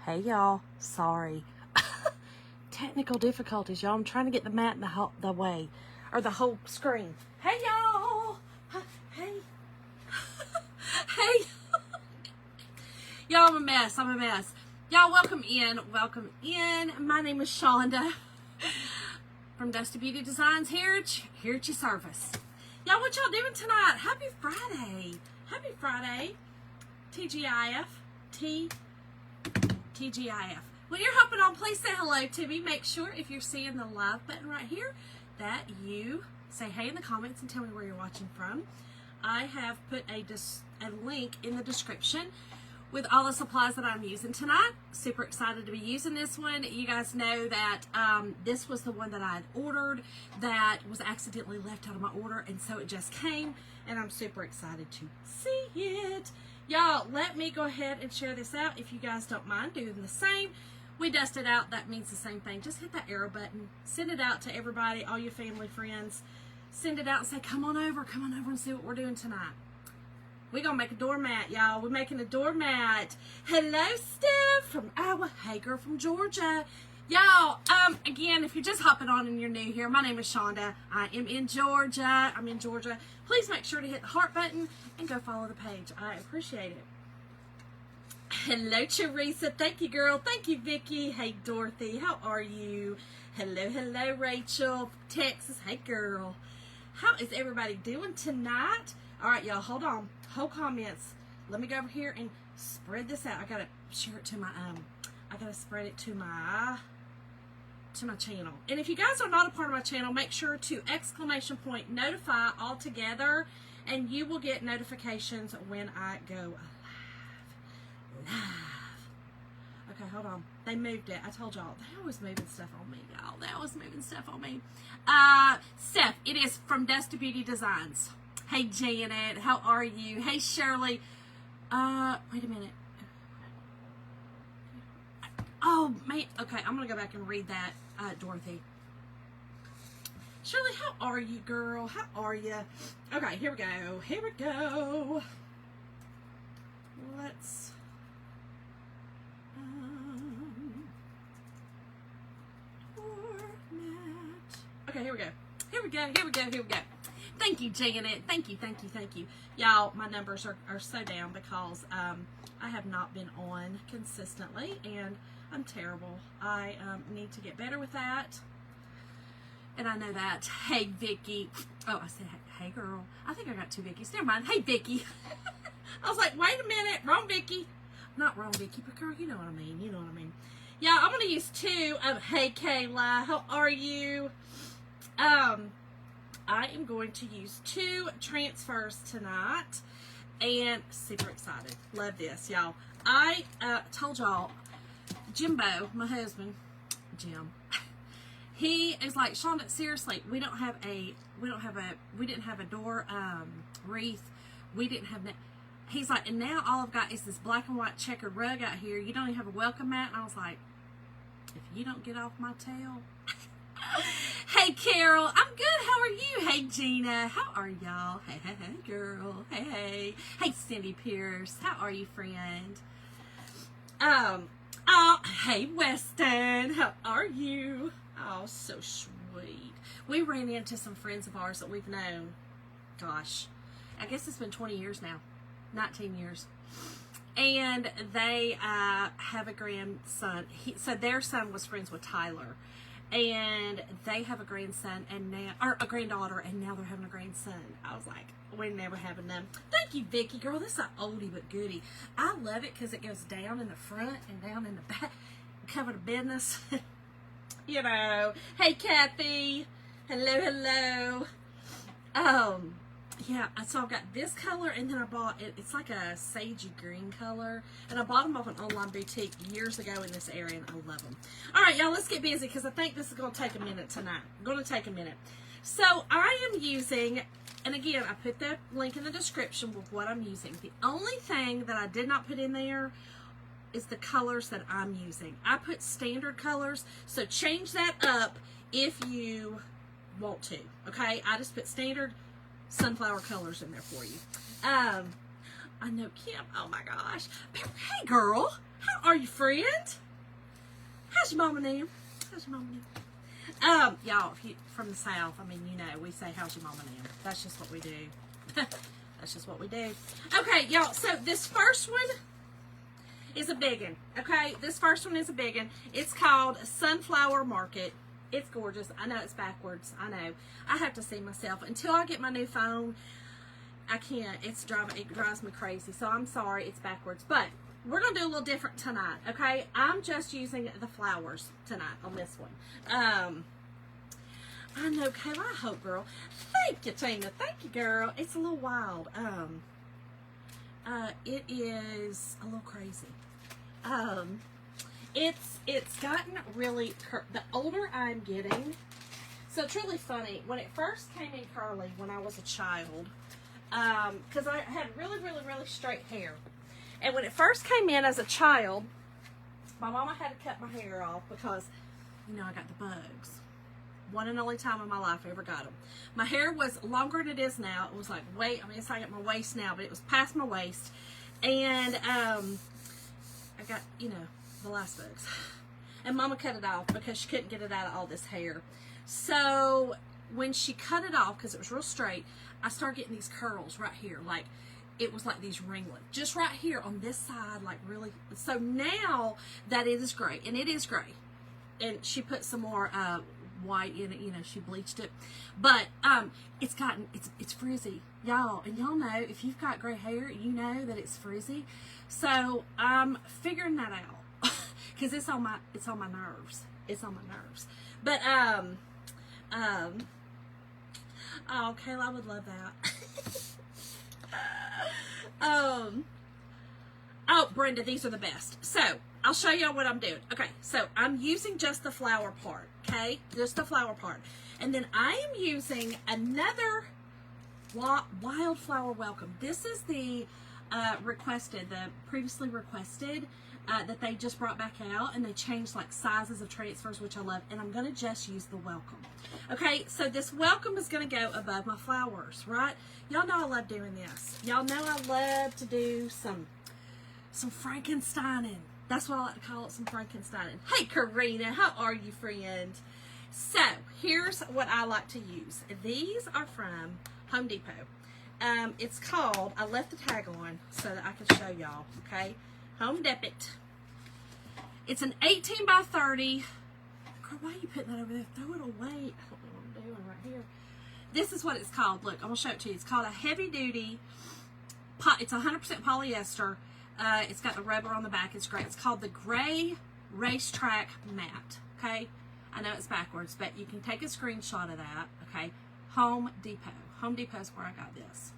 Hey y'all, sorry. Technical difficulties, y'all. I'm trying to get the mat in the way, or the whole screen. Hey y'all, hey, hey. Y'all, I'm a mess. Y'all, welcome in. My name is Shonda from Dusty Beauty Designs here at your service. Y'all, what y'all doing tonight? Happy Friday. TGIF. When you're hopping on, please say hello to me. Make sure if you're seeing the live button right here that you say hey in the comments and tell me where you're watching from. I have put a link in the description with all the supplies that I'm using tonight. Super excited to be using this one. You guys know that this was the one that I had ordered that was accidentally left out of my order, and so it just came, and I'm super excited to see it. Y'all, let me go ahead and share this out if you guys don't mind doing the same. We dust it out. That means the same thing. Just hit that arrow button. Send it out to everybody, all your family, friends. Send it out and say, come on over and see what we're doing tonight. We're going to make a doormat, y'all. We're making a doormat. Hello, Steph from Iowa. Hey, girl from Georgia. Y'all, again, if you're just hopping on and you're new here, my name is Shonda. I am in Georgia. Please make sure to hit the heart button and go follow the page. I appreciate it. Hello, Teresa. Thank you, girl. Thank you, Vicky. Hey, Dorothy. How are you? Hello, Rachel from Texas. Hey, girl. How is everybody doing tonight? All right, y'all, hold on. Hold comments. Let me go over here and spread this out. I gotta share it to my I gotta spread it to my channel. And if you guys are not a part of my channel, make sure to !notify all together, and you will get notifications when I go live. Okay, hold on. They moved it. I told y'all. They always moving stuff on me, y'all. Steph, it is from Dusty Beauty Designs. Hey, Janet. How are you? Hey, Shirley. Wait a minute. Oh, man. Okay, I'm going to go back and read that, Dorothy. Shirley, how are you, girl? How are you? Okay, here we go. Let's... Okay, here we go. Thank you, Janet. Thank you. Y'all, my numbers are so down because I have not been on consistently, and I'm terrible. I need to get better with that, and I know that. Hey, Vicky. Oh, I said, hey, girl. I think I got two Vickies. Never mind. Hey, Vicky. I was like, wait a minute. Wrong Vicky. Not wrong Vicky, but girl, you know what I mean. Yeah, I'm going to use two of Hey, Kayla. How are you? I am going to use two transfers tonight, and super excited. Love this, y'all. I told y'all, Jimbo, my husband, Jim, he is like, Shonda, seriously, we didn't have a door wreath. We didn't have that. He's like, and now all I've got is this black and white checkered rug out here. You don't even have a welcome mat. And I was like, if you don't get off my tail. Hey, Carol. I'm good. How are you? Hey, Gina. How are y'all? Hey, girl. Hey. Hey, Cindy Pierce. How are you, friend? Hey, Weston. How are you? Oh, so sweet. We ran into some friends of ours that we've known. Gosh, I guess it's been 20 years now. 19 years. And they have a grandson. So their son was friends with Tyler. And they have a grandson or a granddaughter, and now they're having a grandson. I was like, we're never having them. Thank you, Vicky. Girl, this is an oldie but goodie. I love it because it goes down in the front and down in the back. Cover the business. You know. Hey, Kathy. Hello. Yeah, so I've got this color, and then I bought it. It's like a sagey green color, and I bought them off an online boutique years ago in this area, and I love them. All right, y'all, let's get busy because I think this is going to take a minute tonight. So I am using, and again, I put the link in the description with what I'm using. The only thing that I did not put in there is the colors that I'm using. I put standard colors, so change that up if you want to, okay? I just put standard sunflower colors in there for you. I know, Kim. Oh my gosh. Hey, girl. How are you, friend? How's your mama name? How's your mama name? Y'all, if you from the South, I mean, you know, we say, how's your mama name? That's just what we do. That's just what we do. Okay, y'all, so this first one is a big one, okay? This first one is a big one. It's called Sunflower Market. It's gorgeous. I know it's backwards. I know. I have to see myself. Until I get my new phone, I can't. It drives me crazy. So I'm sorry it's backwards. But we're going to do a little different tonight, okay? I'm just using the flowers tonight on this one. I know, Kayla. I hope, girl. Thank you, Tina. Thank you, girl. It's a little wild. It is a little crazy. It's gotten really, the older I'm getting, so it's really funny. When it first came in curly when I was a child, because I had really, really, really straight hair. And when it first came in as a child, my mama had to cut my hair off because, you know, I got the bugs. One and only time in my life I ever got them. My hair was longer than it is now. It was like, it's like at my waist now, but it was past my waist. And I got, you know, the lice bugs. And Mama cut it off because she couldn't get it out of all this hair. So when she cut it off, because it was real straight, I started getting these curls right here. Like, it was like these ringlets. Just right here on this side, like really. So now that it is gray, and it is gray. And she put some more white in it, you know, she bleached it. But it's frizzy. Y'all, and y'all know, if you've got gray hair, you know that it's frizzy. So I'm figuring that out. Because it's on my nerves. It's on my nerves. But oh, Kayla, I would love that. Oh, Brenda, these are the best. So I'll show y'all what I'm doing. Okay, so I'm using just the flower part. Okay, just the flower part, and then I am using another Wildflower Welcome. This is the previously requested. That they just brought back out, and they changed like sizes of transfers, which I love, and I'm going to just use the Welcome. Okay, so this Welcome is going to go above my flowers, right? Y'all know I love doing this. Y'all know I love to do some Frankensteining. That's what I like to call it, some Frankensteining. Hey, Karina, how are you, friend? So, here's what I like to use. These are from Home Depot. It's called, I left the tag on so that I can show y'all, okay? Home Depot. It's an 18 by 30. Girl, why are you putting that over there? Throw it away. I don't know what I'm doing right here. This is what it's called. Look, I'm going to show it to you. It's called a heavy duty. It's 100% polyester. It's got the rubber on the back. It's great. It's called the Gray Racetrack Matte. Okay? I know it's backwards, but you can take a screenshot of that. Okay? Home Depot. Home Depot is where I got this.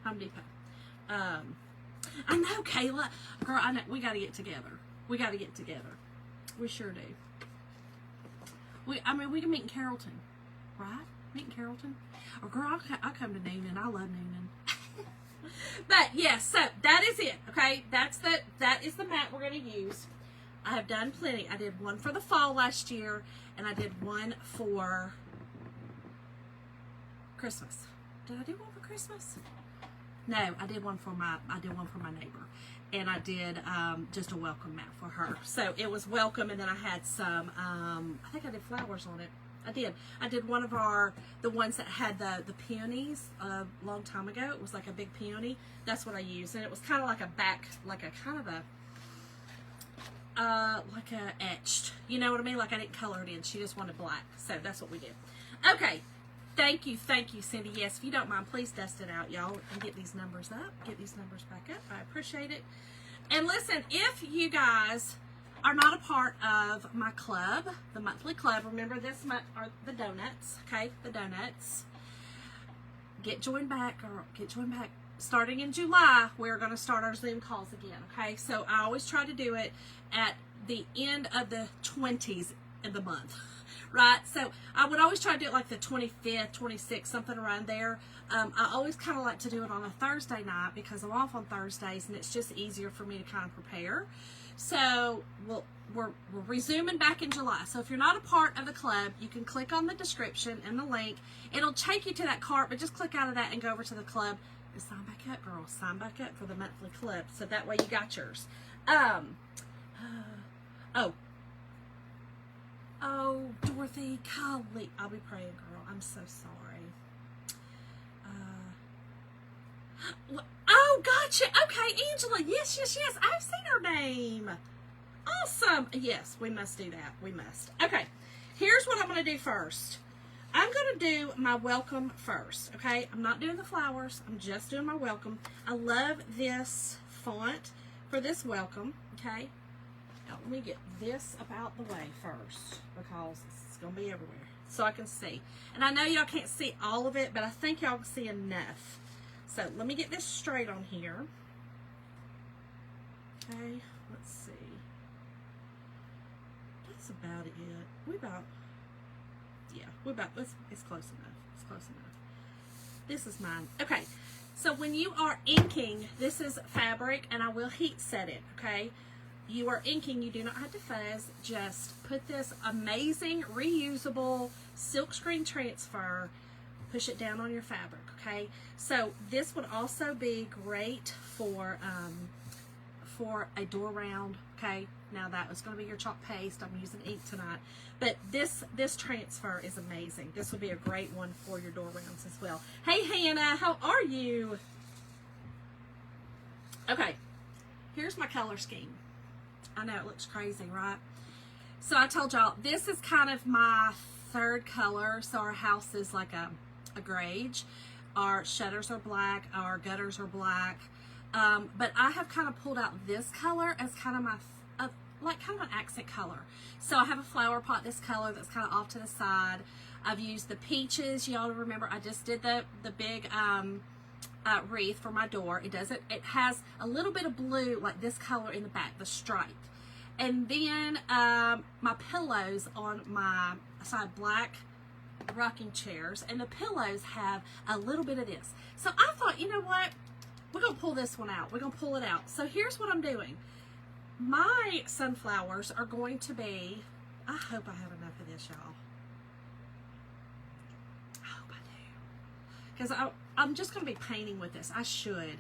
Home Depot. I know, Kayla. Girl, I know. We got to get together. We got to get together. We sure do. We can meet in Carrollton. Right? Meet in Carrollton. Or, girl, I'll come to Noonan. I love Noonan. But, yeah, so that is it. Okay? That is the mat we're going to use. I have done plenty. I did one for the fall last year, and I did one for Christmas. Did I do one for Christmas? No, I did one for my neighbor, and I did just a welcome mat for her. So it was welcome, and then I had some. I think I did flowers on it. I did one of the ones that had the peonies a long time ago. It was like a big peony. That's what I used, and it was kind of like a etched. You know what I mean? Like I didn't color it in. She just wanted black, so that's what we did. Okay. Thank you, Cindy. Yes, if you don't mind, please dust it out, y'all, and get these numbers up. Get these numbers back up. I appreciate it. And listen, if you guys are not a part of my club, the monthly club, remember this month are the donuts, okay? The donuts. Get joined back, girl. Get joined back. Starting in July, we're going to start our Zoom calls again, okay? So I always try to do it at the end of the 20s of the month. Right, so I would always try to do it like the 25th, 26th, something around there. I always kind of like to do it on a Thursday night because I'm off on Thursdays, and it's just easier for me to kind of prepare. So we're resuming back in July. So if you're not a part of the club, you can click on the description and the link. It'll take you to that cart, but just click out of that and go over to the club. Sign back up, girl. Sign back up for the monthly clip, so that way you got yours. Oh, Dorothy, golly, I'll be praying, girl. I'm so sorry. Oh, gotcha. Okay, Angela. Yes. I've seen her name. Awesome. Yes, we must do that. We must. Okay, here's what I'm going to do first. I'm going to do my welcome first, okay? I'm not doing the flowers. I'm just doing my welcome. I love this font for this welcome, okay? Now, let me get this about the way first because it's going to be everywhere so I can see. And I know y'all can't see all of it, but I think y'all can see enough. So let me get this straight on here. Okay, let's see. That's about it. It's close enough. It's close enough. This is mine. Okay, so when you are inking, this is fabric, and I will heat set it, okay? You are inking, you do not have to fuzz. Just put this amazing, reusable silkscreen transfer, push it down on your fabric, okay? So this would also be great for a door round, okay? Now that was going to be your chalk paste. I'm using ink tonight. But this transfer is amazing. This would be a great one for your door rounds as well. Hey, Hannah, how are you? Okay, here's my color scheme. I know it looks crazy, right? So I told y'all, this is kind of my third color. So our house is like a grage. Our shutters are black. Our gutters are black. But I have kind of pulled out this color as kind of my kind of an accent color. So I have a flower pot this color that's kind of off to the side. I've used the peaches. Y'all remember I just did the big wreath for my door. It has a little bit of blue like this color in the back, the stripe. And then my pillows on my side, black rocking chairs, and the pillows have a little bit of this. So I thought, you know what? We're going to pull this one out. We're going to pull it out. So here's what I'm doing. My sunflowers are going to be, I hope I have enough of this, y'all. I hope I do. Because I'm just going to be painting with this. I should.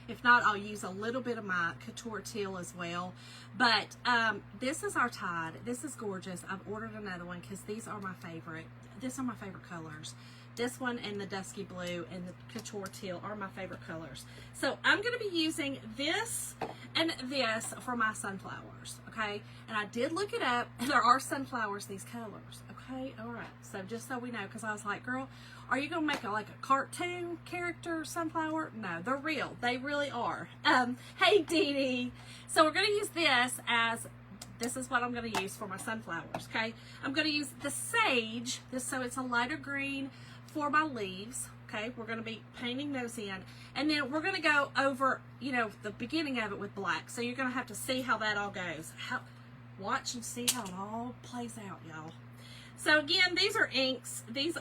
If not, I'll use a little bit of my Couture Teal as well. But this is our Tide. This is gorgeous. I've ordered another one because these are my favorite. These are my favorite colors. This one and the Dusky Blue and the Couture Teal are my favorite colors. So I'm going to be using this and this for my sunflowers, okay? And I did look it up. There are sunflowers, these colors, okay? All right. So just so we know, because I was like, girl, are you going to make like a cartoon character sunflower? No, they're real. They really are. Hey, Dee Dee. So we're going to use this is what I'm going to use for my sunflowers, okay? I'm going to use the sage, so it's a lighter green, for my leaves, okay? We're going to be painting those in. And then we're going to go over, the beginning of it with black. So you're going to have to see how that all goes. Watch and see how it all plays out, y'all. So again, these are inks. This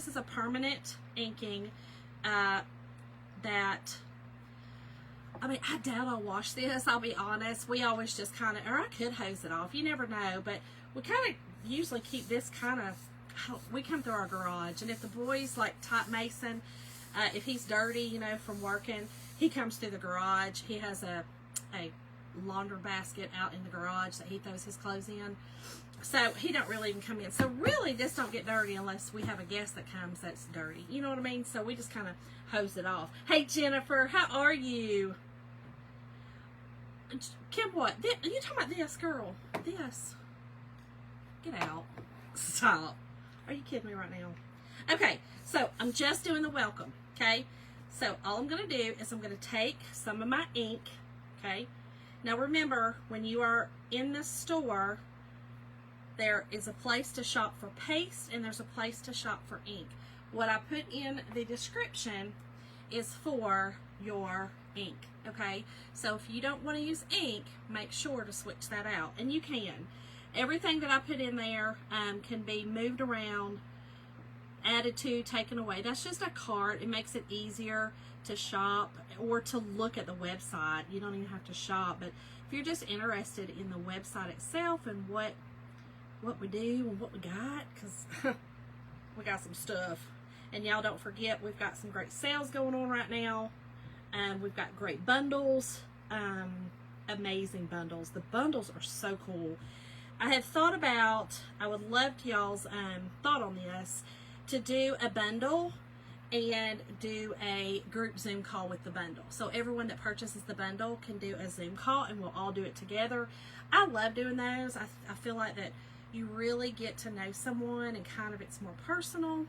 is a permanent inking I doubt I'll wash this. I'll be honest. We always just kind of, or I could hose it off. You never know. But we kind of usually keep this kind of, we come through our garage, and if the boys like Top Mason, if he's dirty, from working, he comes through the garage. He has a launder basket out in the garage that he throws his clothes in, so he don't really even come in. So really, this don't get dirty unless we have a guest that comes that's dirty. You know what I mean? So we just kind of hose it off. Hey Jennifer, how are you? Kim, what? You talking about this, girl? This? Get out! Stop. Are you kidding me right now? Okay, so I'm just doing the welcome, okay? So all I'm going to do is I'm going to take some of my ink, okay? Now remember, when you are in the store, there is a place to shop for paste and there's a place to shop for ink. What I put in the description is for your ink, okay? So if you don't want to use ink, make sure to switch that out, and you can. Everything that I put in there can be moved around, added to, taken away. That's just a cart. It makes it easier to shop or to look at the website. You don't even have to shop, but if you're just interested in the website itself and what we do and what we got, because we got some stuff. And y'all don't forget, we've got some great sales going on right now. We've got great bundles, amazing bundles. The bundles are so cool. I had thought about, I would love y'all's thought on this, to do a bundle and do a group Zoom call with the bundle. So everyone that purchases the bundle can do a Zoom call and we'll all do it together. I love doing those. I feel like that you really get to know someone and kind of it's more personal.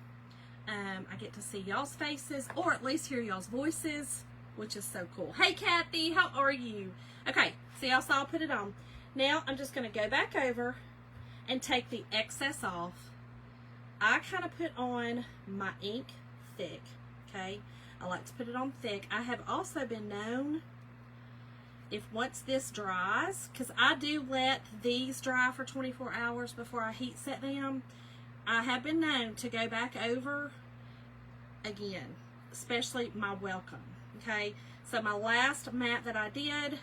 I get to see y'all's faces or at least hear y'all's voices, which is so cool. Hey Kathy, how are you? Okay, so y'all saw I put it on. Now I'm just going to go back over and take the excess off. I kind of put on my ink thick, okay? I like to put it on thick. I have also been known, if once this dries, because I do let these dry for 24 hours before I heat set them, I have been known to go back over again, especially my welcome, okay? So my last mat that I did,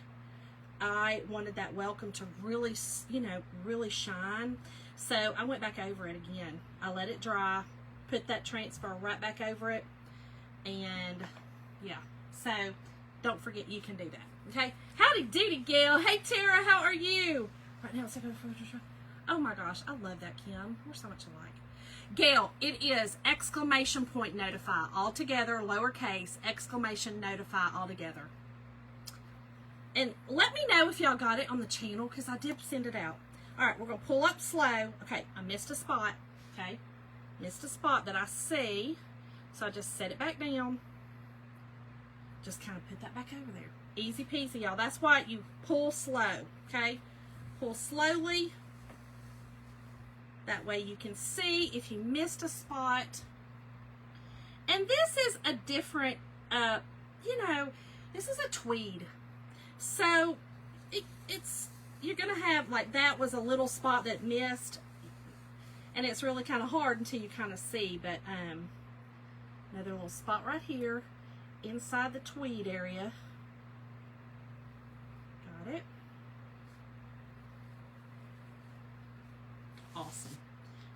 I wanted that welcome to really, you know, really shine. So I went back over it again. I let it dry, put that transfer right back over it, and yeah. So don't forget you can do that, okay? Howdy doody, Gail. Hey Tara, how are you? Right now it's like, oh my gosh, I love that, Kim. We're so much alike. Gail, it is exclamation point notify all together, lowercase, exclamation notify all together. And let me know if y'all got it on the channel because I did send it out. All right, we're going to pull up slow. Okay, I missed a spot. Okay, missed a spot that I see. So I just set it back down. Just kind of put that back over there. Easy peasy, y'all. That's why you pull slow. Okay, pull slowly. That way you can see if you missed a spot. And this is a different, you know, this is a tweed. So it's, you're going to have, like, that was a little spot that missed. And it's really kind of hard until you kind of see. But another little spot right here inside the tweed area. Got it. Awesome.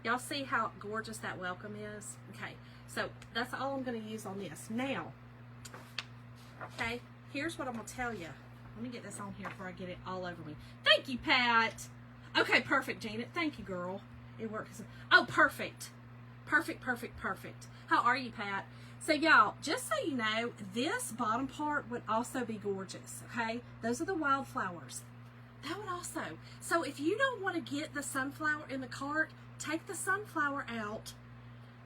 Y'all see how gorgeous that welcome is? Okay, so that's all I'm going to use on this. Now, okay, here's what I'm going to tell you. Let me get this on here before I get it all over me. Thank you, Pat. Okay, perfect, Janet. Thank you, girl. It works. Oh, perfect. Perfect, perfect, perfect. How are you, Pat? So, y'all, just so you know, this bottom part would also be gorgeous, okay? Those are the wildflowers. That would also. So if you don't want to get the sunflower in the cart, take the sunflower out.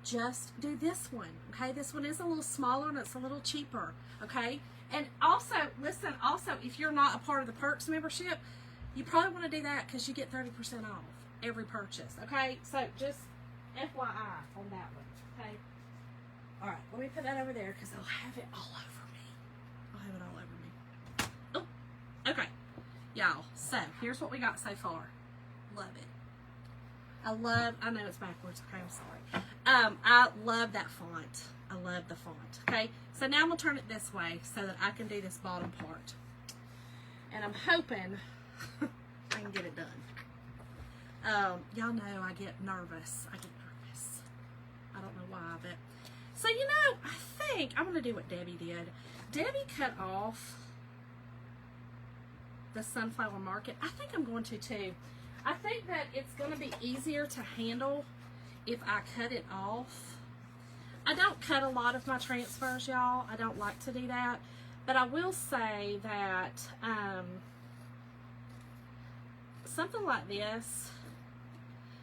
Just do this one, okay? This one is a little smaller and it's a little cheaper, okay? And also, listen, also, if you're not a part of the Perks membership, you probably want to do that because you get 30% off every purchase, okay? So just FYI on that one, okay? All right, let me put that over there because I'll have it all over me. I'll have it all over me. Oh, okay. Y'all, so here's what we got so far. Love it. I know it's backwards, okay, I'm sorry. I love that font. I love the font, okay? So now I'm going to turn it this way so that I can do this bottom part. And I'm hoping I can get it done. Y'all know I get nervous. I don't know why, but... So, you know, I think I'm going to do what Debbie did. Debbie cut off the sunflower market. I think I'm going to too. I think that it's going to be easier to handle if I cut it off. I don't cut a lot of my transfers, y'all. I don't like to do that. But I will say that something like this.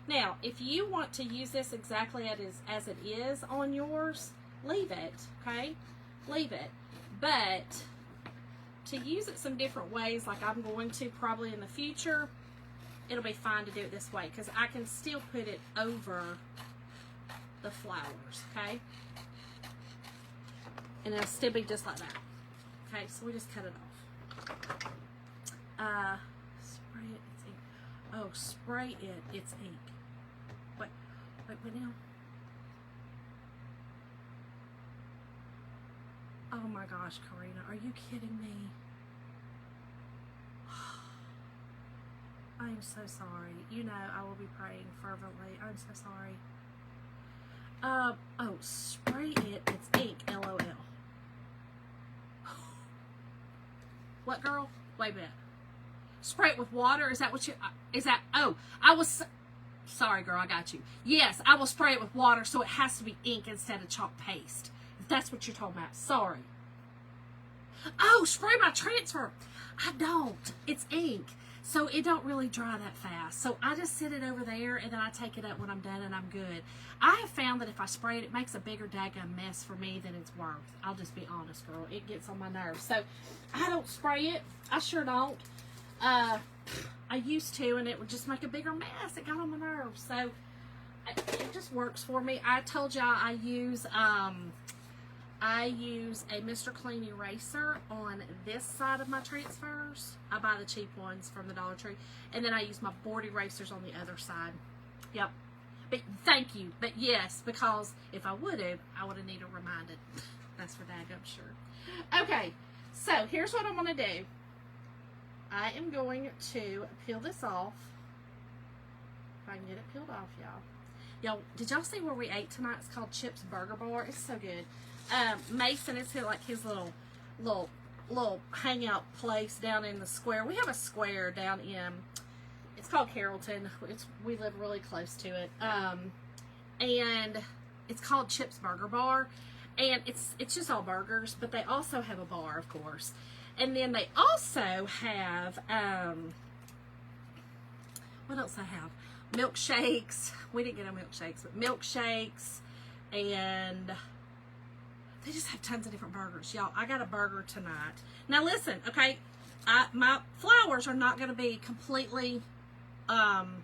Now, if you want to use this exactly as it is on yours, leave it, okay? Leave it. But to use it some different ways, like I'm going to probably in the future, it'll be fine to do it this way because I can still put it over the flowers, okay? And it'll still be just like that. Okay, so we just cut it off. Spray it, it's ink. Oh, spray it, it's ink. Wait now. Oh my gosh, Karina, are you kidding me? I am so sorry. You know I will be praying fervently. I'm so sorry. Oh, spray it. It's ink, LOL. What, girl? Wait a minute. Spray it with water? Is that what you, oh, sorry, girl, I got you. Yes, I will spray it with water, so it has to be ink instead of chalk paste. If that's what you're talking about. Sorry. Oh, spray my transfer. I don't. It's ink. So it don't really dry that fast. So I just sit it over there, and then I take it up when I'm done, and I'm good. I have found that if I spray it, it makes a bigger daggum mess for me than it's worth. I'll just be honest, girl. It gets on my nerves. So I don't spray it. I sure don't. I used to, and it would just make a bigger mess. It got on my nerves. So it just works for me. I told y'all I use a Mr. Clean eraser on this side of my transfers. I buy the cheap ones from the Dollar Tree. And then I use my board erasers on the other side. Yep. But thank you. But yes, because if I would have needed reminded. That's for dag, I'm sure. Okay, so here's what I'm going to do. I am going to peel this off. If I can get it peeled off, y'all. Y'all, did y'all see where we ate tonight? It's called Chip's Burger Bar. It's so good. Mason is like his little hangout place down in the square. We have a square down in, it's called Carrollton. We live really close to it. And it's called Chip's Burger Bar. And it's just all burgers, but they also have a bar, of course. And then they also have, what else I have? Milkshakes. We didn't get no milkshakes, but milkshakes. And they just have tons of different burgers. Y'all, I got a burger tonight. Now listen, okay, my flours are not going to be completely, I'm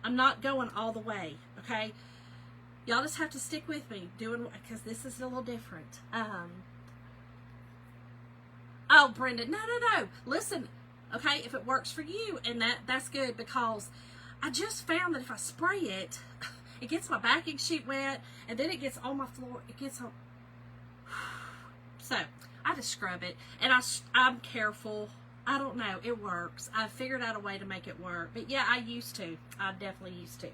not going all the way, okay? Y'all just have to stick with me, because this is a little different. Oh, Brenda, no. Listen, okay, if it works for you, and that's good, because I just found that if I spray it, it gets my baking sheet wet, and then it gets on my floor. It gets on. So I just scrub it, and I'm careful. I don't know. It works. I've figured out a way to make it work. But yeah, I used to. I definitely used to.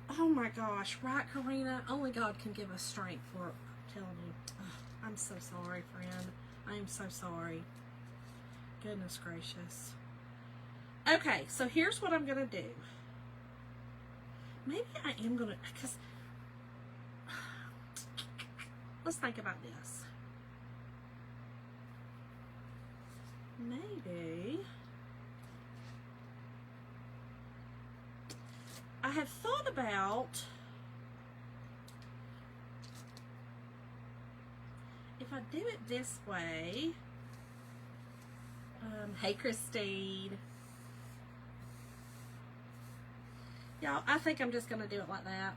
Oh my gosh, right, Karina? Only God can give us strength for telling you. Oh, I'm so sorry, friend. I am so sorry. Goodness gracious. Okay, so here's what I'm going to do. Maybe I am going to, because, let's think about this. Maybe I have thought about if I do it this way. Hey, Christine. Y'all, I think I'm just going to do it like that.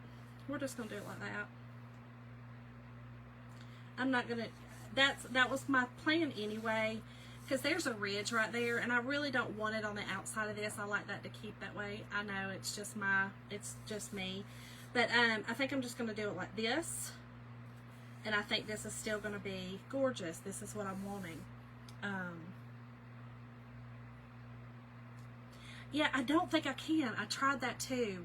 We're just going to do it like that. I'm not going to, that was my plan anyway, because there's a ridge right there, and I really don't want it on the outside of this. I like that to keep that way. I know it's just me. But I think I'm just going to do it like this, and I think this is still going to be gorgeous. This is what I'm wanting. Yeah, I don't think I can. I tried that too,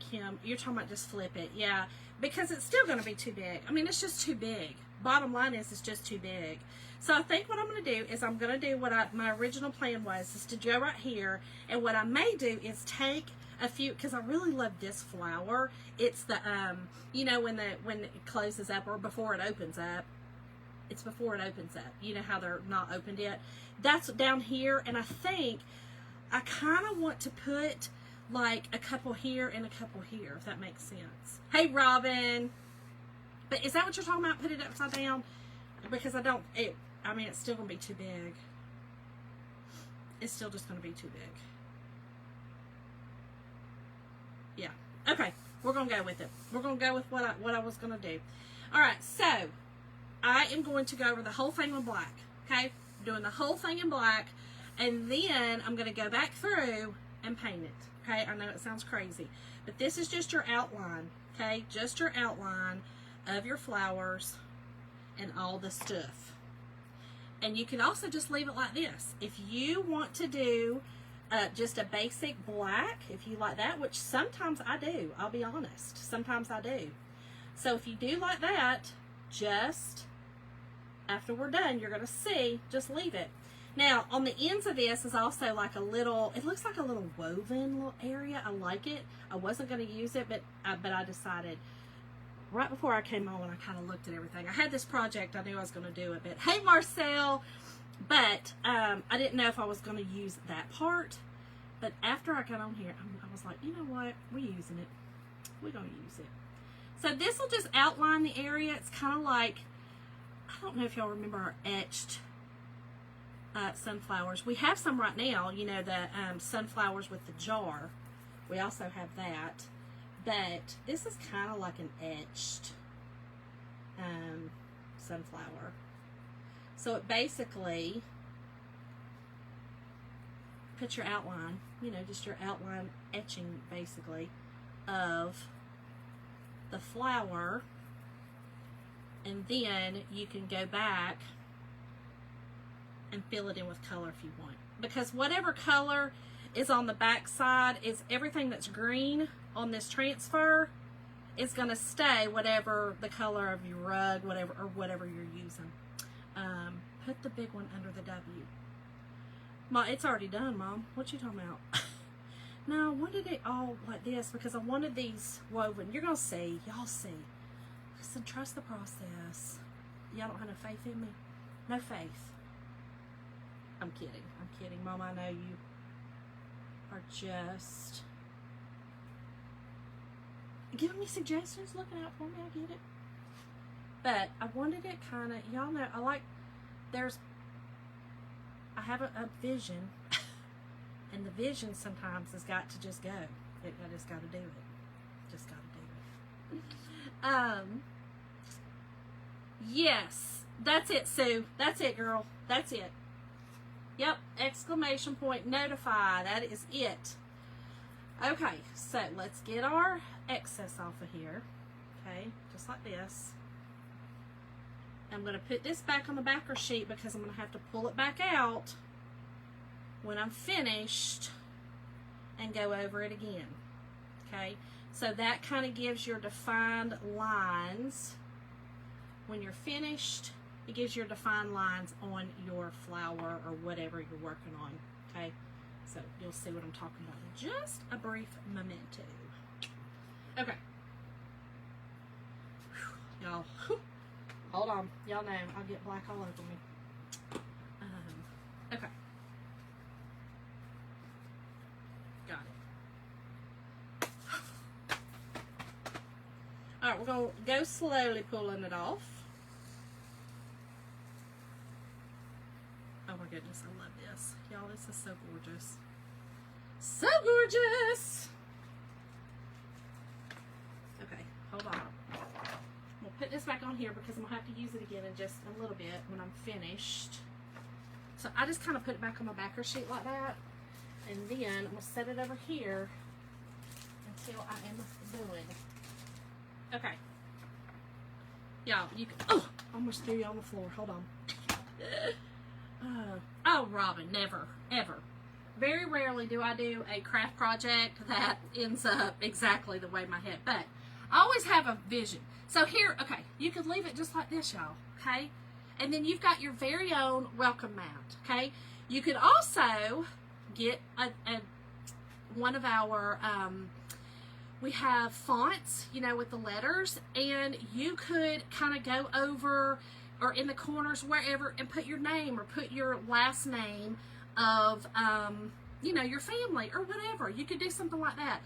Kim. You're talking about just flip it. Yeah, because it's still going to be too big. I mean, it's just too big. Bottom line is, it's just too big. So I think what I'm going to do is I'm going to do what my original plan was, is to go right here. And what I may do is take a few, because I really love this flower. It's the, you know, when it closes up, or before it opens up. It's before it opens up. You know how they're not opened yet. That's down here, and I think I kind of want to put like a couple here and a couple here, if that makes sense. Hey, Robin. But is that what you're talking about? Put it upside down? Because I mean, it's still going to be too big. It's still just going to be too big. Yeah. Okay. We're going to go with it. We're going to go with what I was going to do. All right. So, I am going to go over the whole thing in black. Okay? Doing the whole thing in black. And then I'm going to go back through and paint it. Okay? I know it sounds crazy. But this is just your outline. Okay? Just your outline of your flowers and all the stuff. And you can also just leave it like this. If you want to do just a basic black, if you like that, which sometimes I do. I'll be honest. Sometimes I do. So if you do like that, just after we're done, you're going to see, just leave it. Now, on the ends of this is also like a little, it looks like a little woven little area. I like it. I wasn't going to use it, but I decided right before I came on, when I kind of looked at everything. I had this project, I knew I was going to do it, but hey, Marcel, but I didn't know if I was going to use that part. But after I got on here, I was like, you know what? We're using it. We're going to use it. So this will just outline the area. It's kind of like, I don't know if y'all remember our etched sunflowers. We have some right now, you know, the sunflowers with the jar. We also have that. But this is kind of like an etched sunflower. So it basically puts your outline, you know, just your outline etching basically of the flower. And then you can go back and fill it in with color if you want. Because whatever color is on the back side is everything that's green on this transfer is going to stay whatever the color of your rug, whatever you're using. Put the big one under the W. Mom, it's already done, Mom. What you talking about? No, I wanted it all like this because I wanted these woven. You're going to see. Y'all see. Listen, trust the process. Y'all don't have no faith in me? No faith. I'm kidding. I'm kidding. Mom, I know you are just giving me suggestions, looking out for me. I get it. But I wanted it kind of, y'all know, I have a vision, and the vision sometimes has got to just go. I just got to do it. Just got to do it. Yes, that's it, Sue. That's it, girl. That's it. Yep, exclamation point, notify. That is it. Okay, so let's get our excess off of here. Okay, just like this. I'm going to put this back on the backer sheet because I'm going to have to pull it back out when I'm finished and go over it again. Okay, so that kind of gives your defined lines. When you're finished, it gives your defined lines on your flower or whatever you're working on. Okay, so you'll see what I'm talking about in just a brief memento. Okay, y'all. Hold on. Y'all know I'll get black all over me. Okay. Got it. Alright, we're going to go slowly pulling it off. Oh my goodness, I love this. Y'all, this is so gorgeous. So gorgeous! Okay, hold on. Put this back on here because I'm going to have to use it again in just a little bit when I'm finished. So I just kind of put it back on my backer sheet like that. And then I'm going to set it over here until I am done. Okay. Y'all, you can... Oh! Almost threw you on the floor. Hold on. Oh, Robin, never, ever. Very rarely do I do a craft project that ends up exactly the way my head... But I always have a vision. So here, okay, you could leave it just like this, y'all, okay? And then you've got your very own welcome mat, okay? You could also get one of our, we have fonts, you know, with the letters, and you could kind of go over or in the corners, wherever, and put your name or put your last name of, you know, your family or whatever. You could do something like that.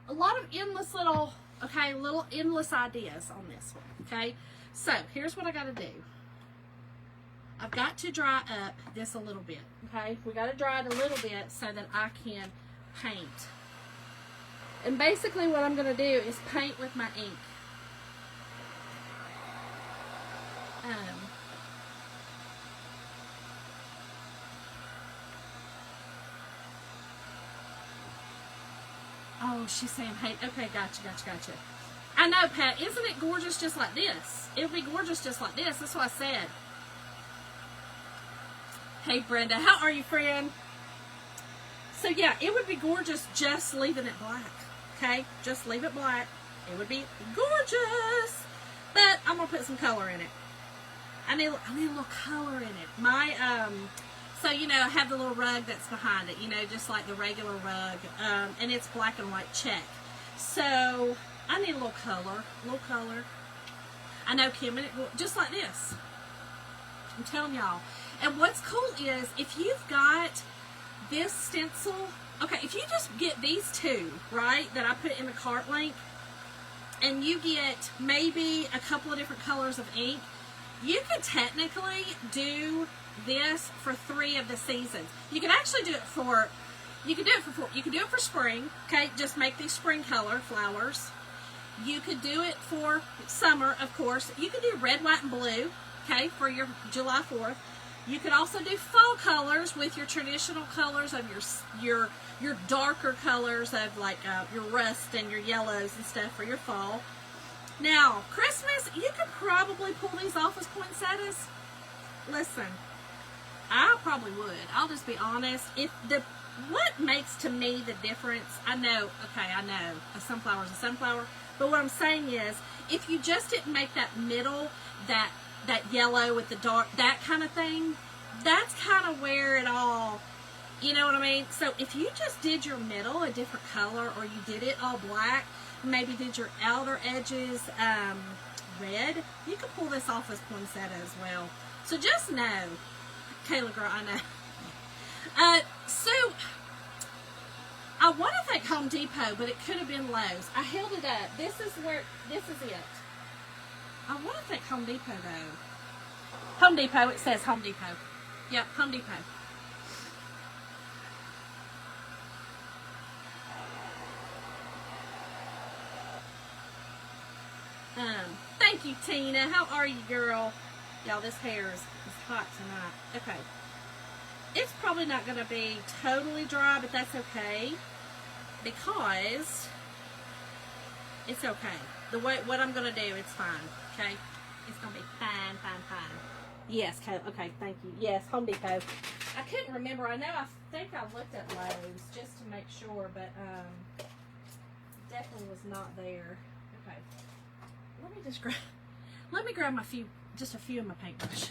A lot of endless little... Okay, little endless ideas on this one, okay? So, here's what I got to do. I've got to dry up this a little bit, okay? We got to dry it a little bit so that I can paint. And basically what I'm going to do is paint with my ink. Oh, she's saying, hey, okay, gotcha. I know, Pat, isn't it gorgeous just like this? It would be gorgeous just like this. That's what I said. Hey, Brenda, how are you, friend? So yeah, it would be gorgeous just leaving it black. Okay, just leave it black. It would be gorgeous. But I'm gonna put some color in it. I need a little color in it. My so you know, I have the little rug that's behind it. You know, just like the regular rug, and it's black and white check. So I need a little color. I know, Kim, and it just like this. I'm telling y'all. And what's cool is if you've got this stencil, okay, if you just get these two, right, that I put in the cart link, and you get maybe a couple of different colors of ink, you could technically do this for 3 of the seasons. You could actually do it for, you could do it for spring, okay, just make these spring color flowers. You could do it for summer, of course. You could do red, white, and blue, okay, for your July 4th. You could also do fall colors with your traditional colors of your darker colors of like your rust and your yellows and stuff for your fall. Now, Christmas, you could probably pull these off as poinsettias. Listen, I probably would. I'll just be honest. What makes to me the difference, I know a sunflower is a sunflower, but what I'm saying is, if you just didn't make that middle, that yellow with the dark, that kind of thing, that's kind of where it all, you know what I mean? So if you just did your middle a different color, or you did it all black, maybe did your outer edges red, you could pull this off as poinsettia as well. So just know, Kayla girl, I know. So I want to thank Home Depot, but it could have been Lowe's. I held it up. This is it. I want to thank Home Depot though. Home Depot, it says Home Depot. Yep, Home Depot. Thank you, Tina. How are you, girl? Y'all, this hair is hot tonight. Okay. It's probably not going to be totally dry, but that's okay. Because it's okay. What I'm going to do, it's fine. Okay? It's going to be fine. Yes, okay, thank you. Yes, Home Depot. I couldn't remember. I think I looked at Lowe's just to make sure, but definitely was not there. Okay. Let me grab just a few of my paintbrush.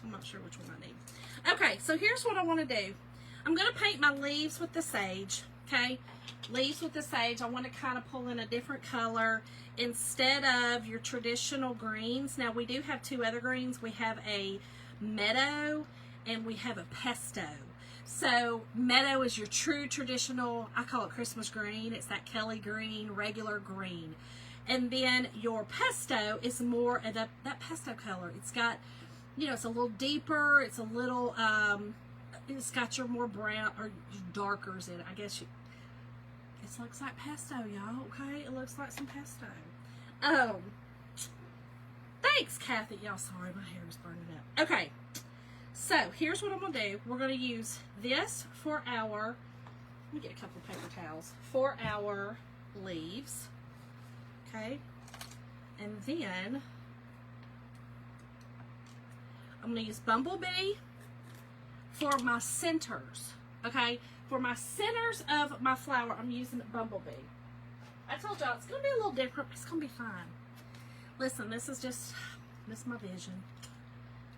I'm not sure which one I need. Okay, so here's what I want to do. I'm going to paint my leaves with the sage, okay? Leaves with the sage. I want to kind of pull in a different color instead of your traditional greens. Now, we do have 2 other greens. We have a meadow and we have a pesto. So, meadow is your true traditional, I call it Christmas green. It's that Kelly green, regular green. And then your pesto is more of that pesto color. It's got, you know, it's a little deeper. It's a little, it's got your more brown or darkers in it. I guess it looks like pesto, y'all. Okay, it looks like some pesto. Thanks, Kathy. Y'all, sorry, my hair is burning up. Okay, so here's what I'm gonna do. We're gonna use this for our. Let me get a couple of paper towels for our leaves. Okay, and then I'm going to use Bumblebee for my centers. Okay, for my centers of my flower, I'm using Bumblebee. I told y'all it's going to be a little different, but it's going to be fine. Listen, this is my vision.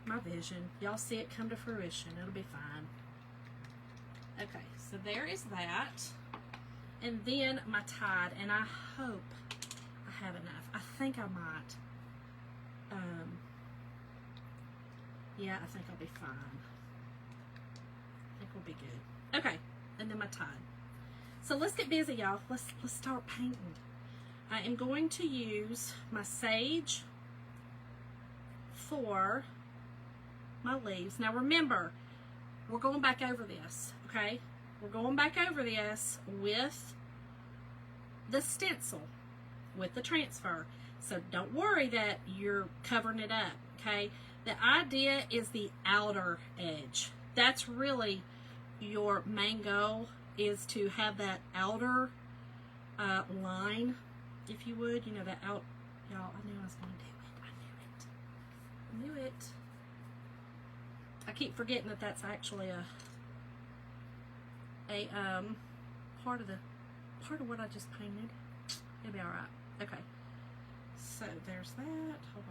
My vision. Y'all see it come to fruition. It'll be fine. Okay, so there is that. And then my Tide, and I hope I have enough. I think I might. Yeah, I think I'll be fine. I think we'll be good. Okay, and then my Tide. So let's get busy, y'all. Let's start painting. I am going to use my sage for my leaves. Now remember, we're going back over this, okay? We're going back over this with the stencil, with the transfer. So don't worry that you're covering it up, okay? The idea is the outer edge. That's really your main goal, is to have that outer line, if you would. You know, that out, y'all, I knew I was going to do it. I knew it. I keep forgetting that that's actually a a part of what I just painted. It'll be all right. Okay. So there's that. Hold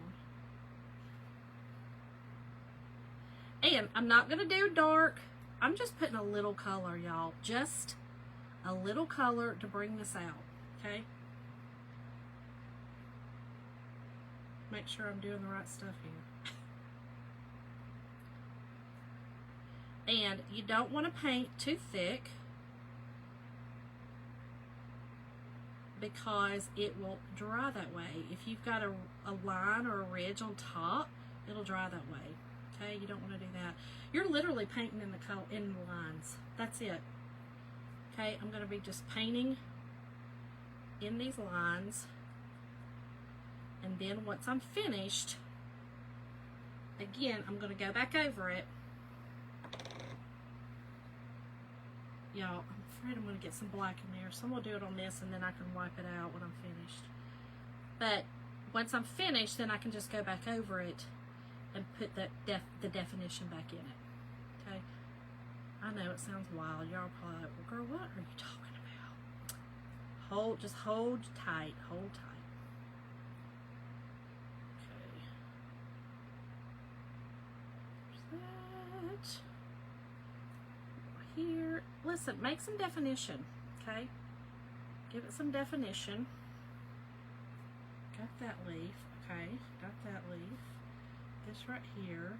on. And I'm not gonna do dark. I'm just putting a little color, y'all. Just a little color to bring this out. Okay. Make sure I'm doing the right stuff here. And you don't want to paint too thick because it will dry that way. If you've got a line or a ridge on top, it'll dry that way. Okay, you don't want to do that. You're literally painting in the color, in the lines. That's it. Okay, I'm going to be just painting in these lines. And then once I'm finished, again, I'm going to go back over it. Y'all, I'm afraid I'm going to get some black in there. So I'm going to do it on this and then I can wipe it out when I'm finished. But once I'm finished, then I can just go back over it and put the definition back in it. Okay? I know it sounds wild. Y'all probably like, well, girl, what are you talking about? Just hold tight. Hold tight. Here, listen, make some definition, okay? Give it some definition. Got that leaf, okay? Got that leaf. This right here.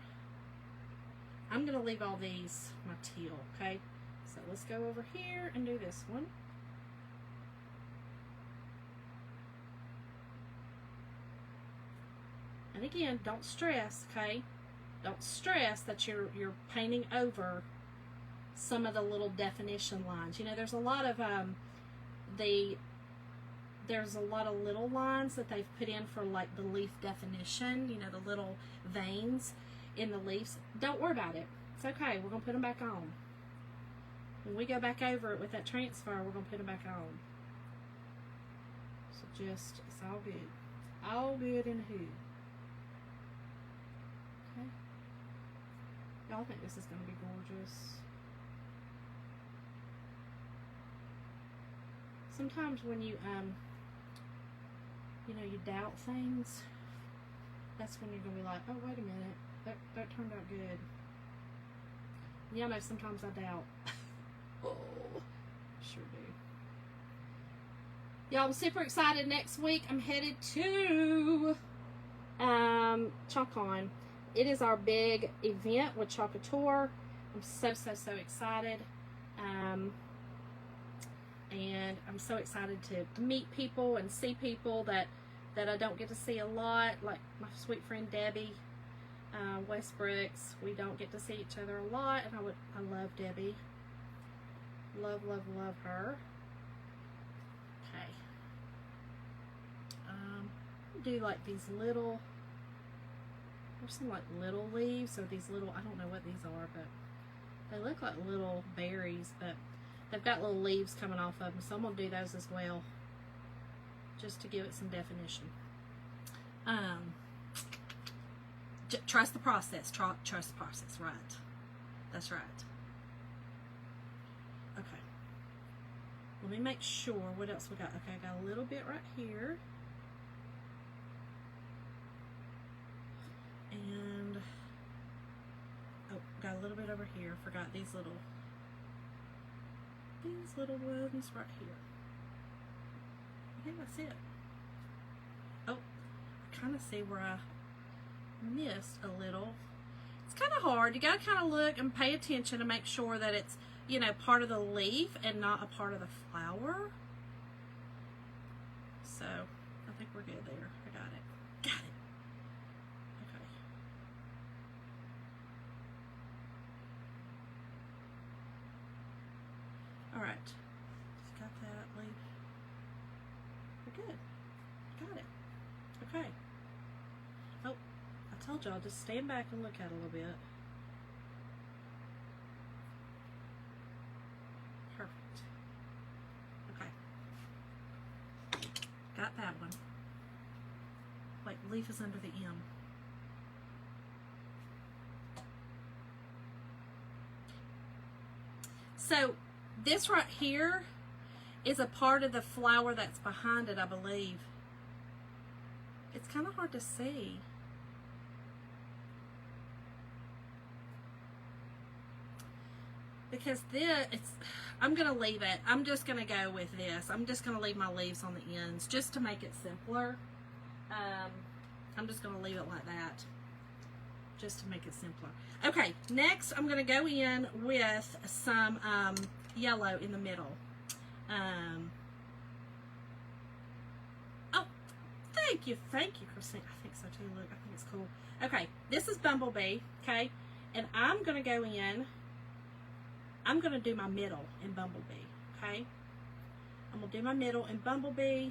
I'm gonna leave all these my teal, okay? So let's go over here and do this one. And again, don't stress, okay? Don't stress that you're painting over some of the little definition lines. You know, there's a lot of there's a lot of little lines that they've put in for like the leaf definition, you know, the little veins in the leaves. Don't worry about it. It's okay. We're gonna put them back on. When we go back over it with that transfer, we're gonna put them back on. So just, it's all good. All good in the hood. Okay. Y'all think this is gonna be gorgeous. Sometimes when you you know, you doubt things, that's when you're gonna be like, oh, wait a minute, that turned out good. Y'all know sometimes I doubt. Oh, sure do. Y'all, I'm super excited. Next week I'm headed to Chalk-On. It is our big event with Chalk-A-Tour. I'm so excited. And I'm so excited to meet people and see people that I don't get to see a lot, like my sweet friend Debbie Westbrooks. We don't get to see each other a lot, and I love Debbie. Love her. Okay. Do like these little, there's some like little leaves, or these little, I don't know what these are, but they look like little berries, but they've got little leaves coming off of them, so I'm going to do those as well, just to give it some definition. Trust the process. Trust the process, right? That's right. Okay. Let me make sure what else we got. Okay, I got a little bit right here. And, oh, got a little bit over here. Forgot these little ones right here. I think that's it. Oh, I kind of see where I missed a little. It's kind of hard. You got to kind of look and pay attention to make sure that it's, you know, part of the leaf and not a part of the flower. So, I think we're good there. I got it. Got it. Okay. All right. Just got that leaf. We're good. Got it. Okay. Oh, I told y'all, just stand back and look at it a little bit. Perfect. Okay. Got that one. Wait, leaf is under the M. So this right here is a part of the flower that's behind it, I believe. It's kind of hard to see. Because I'm going to leave it. I'm just going to go with this. I'm just going to leave my leaves on the ends just to make it simpler. I'm just going to leave it like that just to make it simpler. Okay, next I'm going to go in with some yellow in the middle. Oh, thank you, Christine. I think so too. Look, I think it's cool. Okay, this is Bumblebee, okay? And I'm going to go in. I'm going to do my middle in Bumblebee, okay? I'm going to do my middle in Bumblebee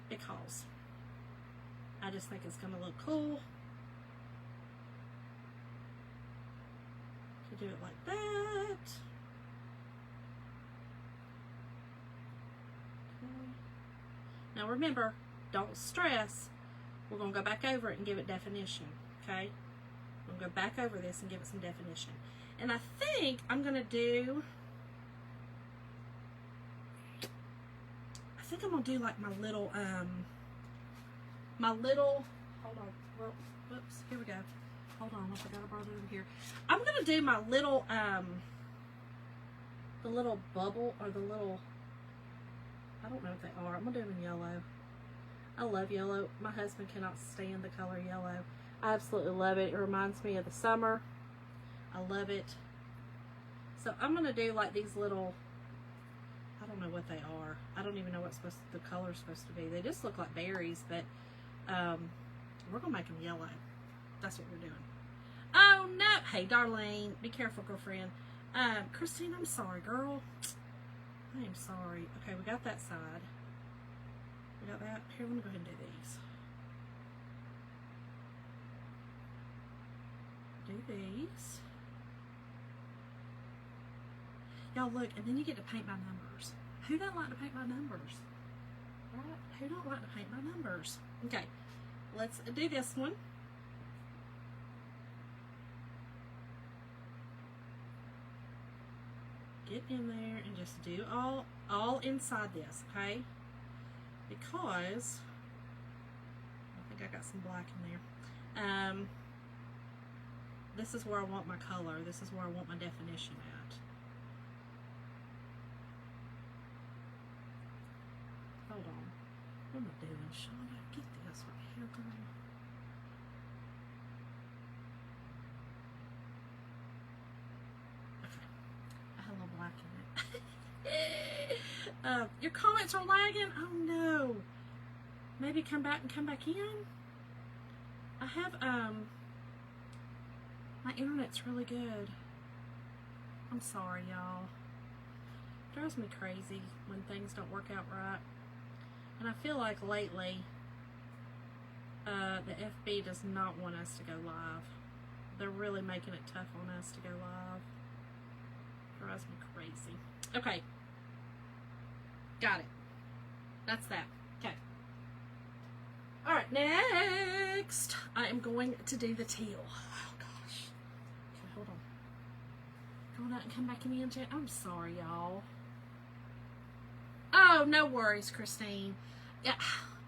because I just think it's going to look cool to do it like that. Okay. Now remember, don't stress. We're going to go back over it and give it definition, okay? I'm going to go back over this and give it some definition. And I think I'm going to do, I'm going to do like my little, hold on, well, whoops, here we go. Hold on, I forgot I brought it over here. I'm going to do my little, the little bubble, or the little, I don't know what they are. I'm going to do them in yellow. I love yellow. My husband cannot stand the color yellow. I absolutely love it. It reminds me of the summer. I love it. So I'm going to do like these little, I don't know what they are. I don't even know what the color's supposed to be. They just look like berries, but we're going to make them yellow. That's what we're doing. Oh, no. Hey, Darlene. Be careful, girlfriend. Christine, I'm sorry, girl. I am sorry. Okay, we got that side. We got that. Here, let me go ahead and do these. Do these. Y'all look, and then you get to paint by numbers. Who don't like to paint by numbers? Right? Who don't like to paint by numbers? Okay, let's do this one. Get in there and just do all inside this, okay? Because I think I got some black in there. This is where I want my color. This is where I want my definition at. Hold on. What am I doing, Shauna? Get this right here, girl. Okay. I had a little black in it. Your comments are lagging? Oh no. Maybe come back in? I have, my internet's really good. I'm sorry, y'all. Drives me crazy when things don't work out right. And I feel like lately, the FB does not want us to go live. They're really making it tough on us to go live. Drives me crazy. Okay. Got it. That's that. Okay. Alright, next, I am going to do the teal. Oh, gosh. Okay, hold on. Go out and come back in the engine. I'm sorry, y'all. Oh, no worries, Christine. Yeah,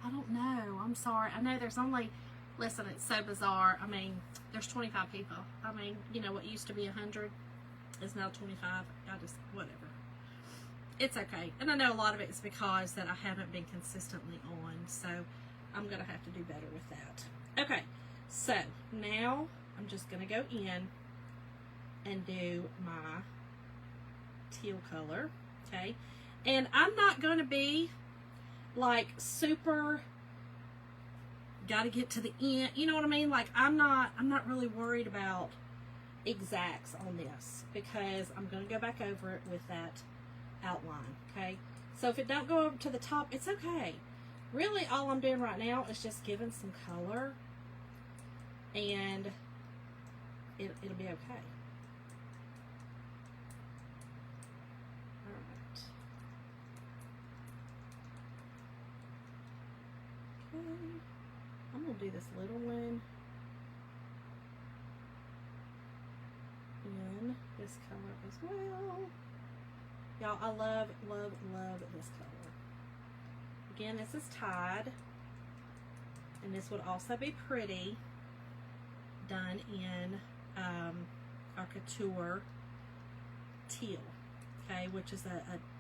I don't know. I'm sorry. I know there's only, listen, it's so bizarre. I mean, there's 25 people. I mean, you know, what used to be 100 is now 25. I just, whatever. It's okay. And I know a lot of it is because that I haven't been consistently on, so I'm going to have to do better with that. Okay, so now I'm just going to go in and do my teal color, okay? And I'm not going to be like super, got to get to the end, you know what I mean? Like I'm not really worried about exacts on this because I'm going to go back over it with that outline, okay? So if it don't go over to the top, it's okay. Really, all I'm doing right now is just giving some color, and it'll be okay. All right. Okay. I'm gonna do this little one in this color as well. Y'all, I love, love, love this color. Again, this is Tide. And this would also be pretty done in our Couture teal. Okay, which is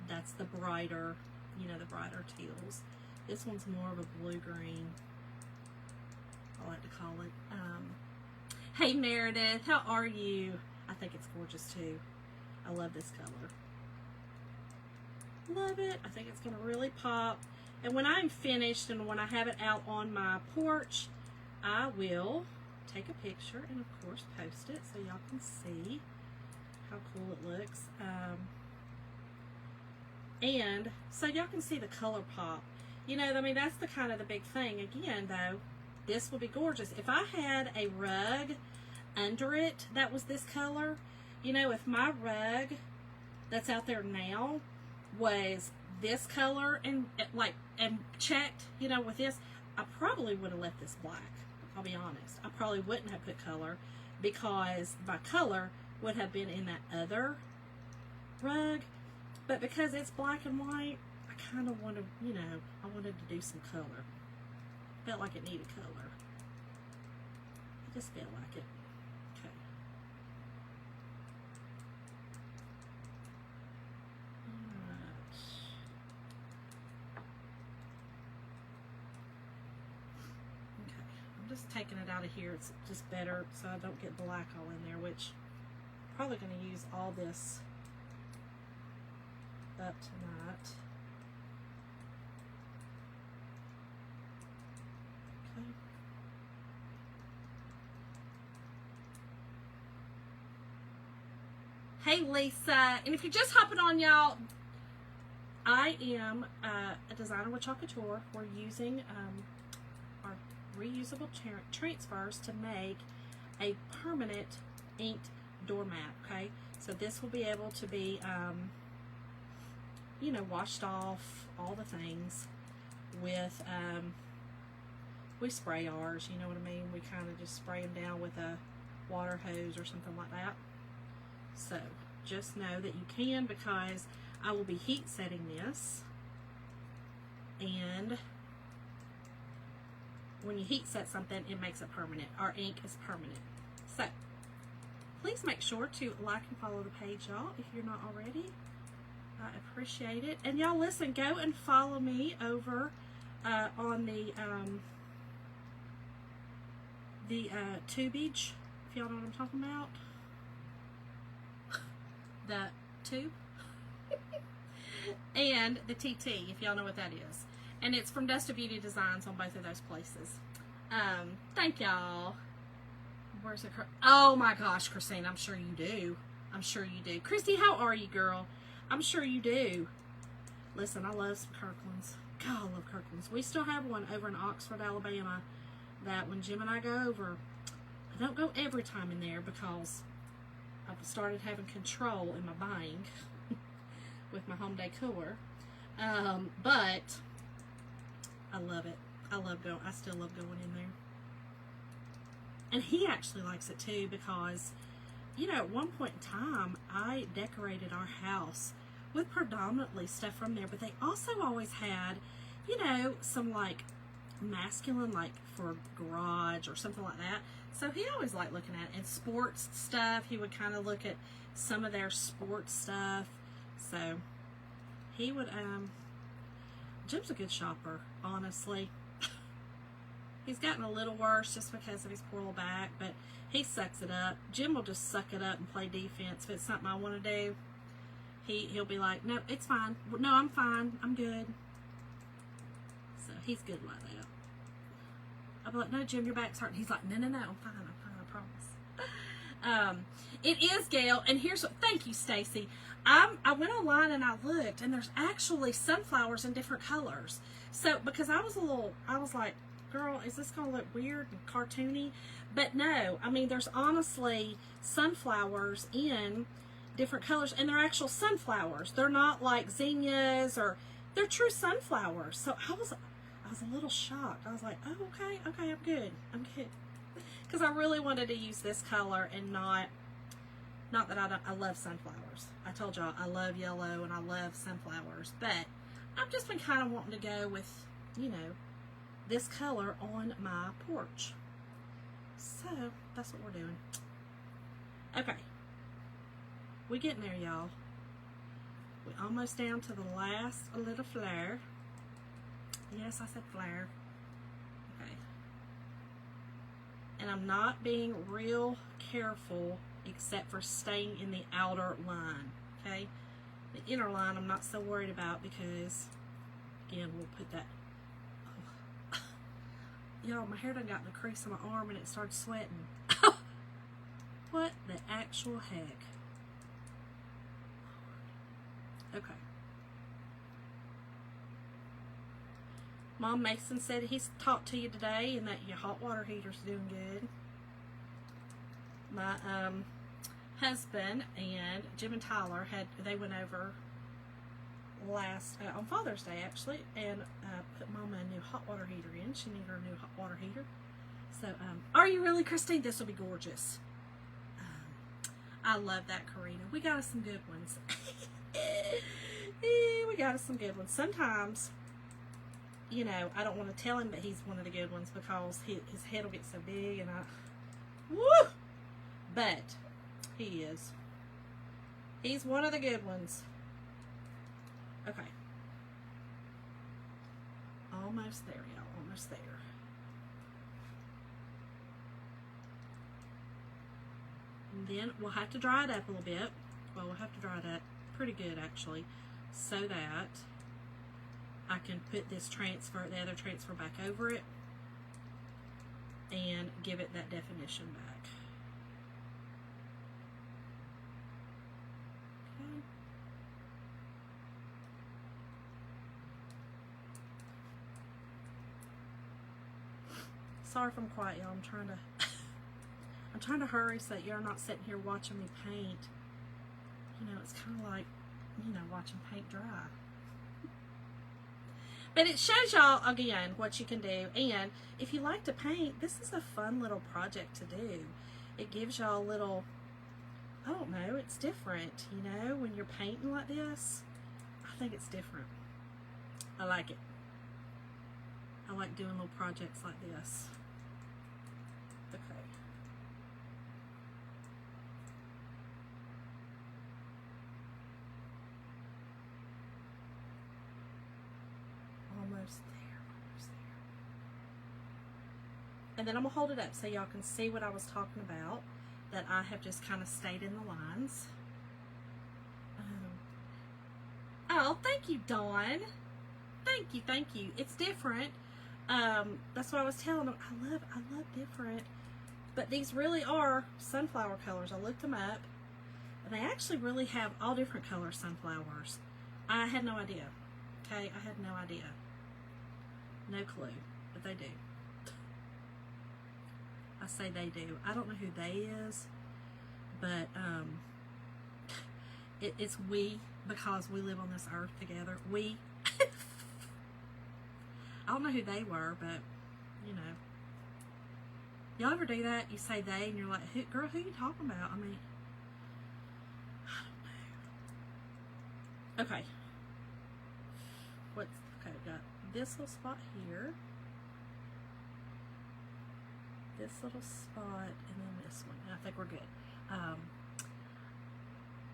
that's the brighter, you know, the brighter teals. This one's more of a blue-green, I like to call it. Hey Meredith, how are you? I think it's gorgeous too. I love this color. Love it. I think it's going to really pop. And when I'm finished and when I have it out on my porch, I will take a picture and of course post it so y'all can see how cool it looks. And so y'all can see the color pop. You know, I mean, that's the kind of the big thing. Again, though, this would be gorgeous. If I had a rug under it that was this color, you know, if my rug that's out there now was this color and checked, you know, with this, I probably would have left this black. I'll be honest. I probably wouldn't have put color because my color would have been in that other rug. But because it's black and white, I kind of wanted, you know, I wanted to do some color. Felt like it needed color. I just felt like it. Okay. Alright. Okay. I'm just taking it out of here. It's just better so I don't get black all in there, which I'm probably going to use all this up tonight. Okay. Hey Lisa, and if you're just hopping on, y'all, I am a designer with Chalk Couture. We're using our reusable transfers to make a permanent inked doormat. Okay, so this will be able to be you know, washed off, all the things with, we spray ours, you know what I mean? We kind of just spray them down with a water hose or something like that. So just know that you can, because I will be heat setting this, and when you heat set something, it makes it permanent. Our ink is permanent. So please make sure to like and follow the page, y'all, if you're not already. I appreciate it. And y'all, listen, go and follow me over on the tubage, if y'all know what I'm talking about. The tube. And the TT, if y'all know what that is. And it's from Dust of Beauty Designs on both of those places. Thank y'all. Where's it? Oh my gosh, Christine, I'm sure you do. I'm sure you do. Christy, how are you, girl? I'm sure you do. Listen, I love some Kirklands. God, I love Kirklands. We still have one over in Oxford, Alabama, that when Jim and I go over, I don't go every time in there because I've started having control in my buying with my home decor. But I love it. I still love going in there. And he actually likes it too, because you know, at one point in time, I decorated our house with predominantly stuff from there, but they also always had, you know, some like masculine, like for garage or something like that. So he always liked looking at it. And sports stuff, he would kind of look at some of their sports stuff. So he would, Jim's a good shopper, honestly. He's gotten a little worse just because of his poor little back, but he sucks it up. Jim will just suck it up and play defense. If it's something I want to do, he'll be like, no, it's fine. No, I'm fine. I'm good. So he's good like that. I'll be like, no, Jim, your back's hurting. He's like, no, I'm fine, I promise. It is Gail, and here's what, thank you, Stacy. I went online and I looked, and there's actually sunflowers in different colors. So, because I was like, girl, is this going to look weird and cartoony? But no, I mean, there's honestly sunflowers in different colors, and they're actual sunflowers. They're not like zinnias, or they're true sunflowers. So I was a little shocked. I was like, oh, okay, I'm good. Because I really wanted to use this color and not Not that I love sunflowers. I told y'all I love yellow and I love sunflowers, but I've just been kind of wanting to go with, you know, this color on my porch. So that's what we're doing. Okay, we getting there, y'all. We're almost down to the last little flare. Yes, I said flare. Okay. And I'm not being real careful except for staying in the outer line. Okay? The inner line I'm not so worried about because, again, we'll put that. Oh. Y'all, my hair done got in a crease on my arm and it started sweating. What the actual heck? Okay. Mom Mason said he's talked to you today and that your hot water heater's doing good. My husband and Jim and Tyler they went over last on Father's Day actually and put Mama a new hot water heater in. She needed her new hot water heater. So are you really, Christine? This will be gorgeous. I love that, Karina. We got us some good ones. We got us some good ones. Sometimes, you know, I don't want to tell him that he's one of the good ones because his head will get so big and woo! But he is. He's one of the good ones. Okay. Almost there, y'all. Almost there. And then we'll have to dry it up a little bit. Well, we'll have to dry it up pretty good, actually, so that I can put this the other transfer back over it and give it that definition back. Okay. Sorry if I'm quiet, y'all. I'm trying to hurry so that you're not sitting here watching me paint. You know, it's kind of like, you know, watching paint dry. But it shows y'all, again, what you can do. And if you like to paint, this is a fun little project to do. It gives y'all a little, I don't know, it's different, you know, when you're painting like this. I think it's different. I like it. I like doing little projects like this. Okay. Almost there, almost there. And then I'm going to hold it up so y'all can see what I was talking about, that I have just kind of stayed in the lines. Oh, thank you, Dawn. Thank you, thank you. It's different. That's what I was telling them. I love different. But these really are sunflower colors. I looked them up. And they actually really have all different color sunflowers. I had no idea. Okay, I had no idea. No clue, but they do. I say they do. I don't know who they is, but it's we, because we live on this earth together. We. I don't know who they were, but you know. Y'all ever do that? You say they, and you're like, girl, who are you talking about? I mean, I don't know. Okay. Okay, we got this little spot here, this little spot, and then this one. And I think we're good.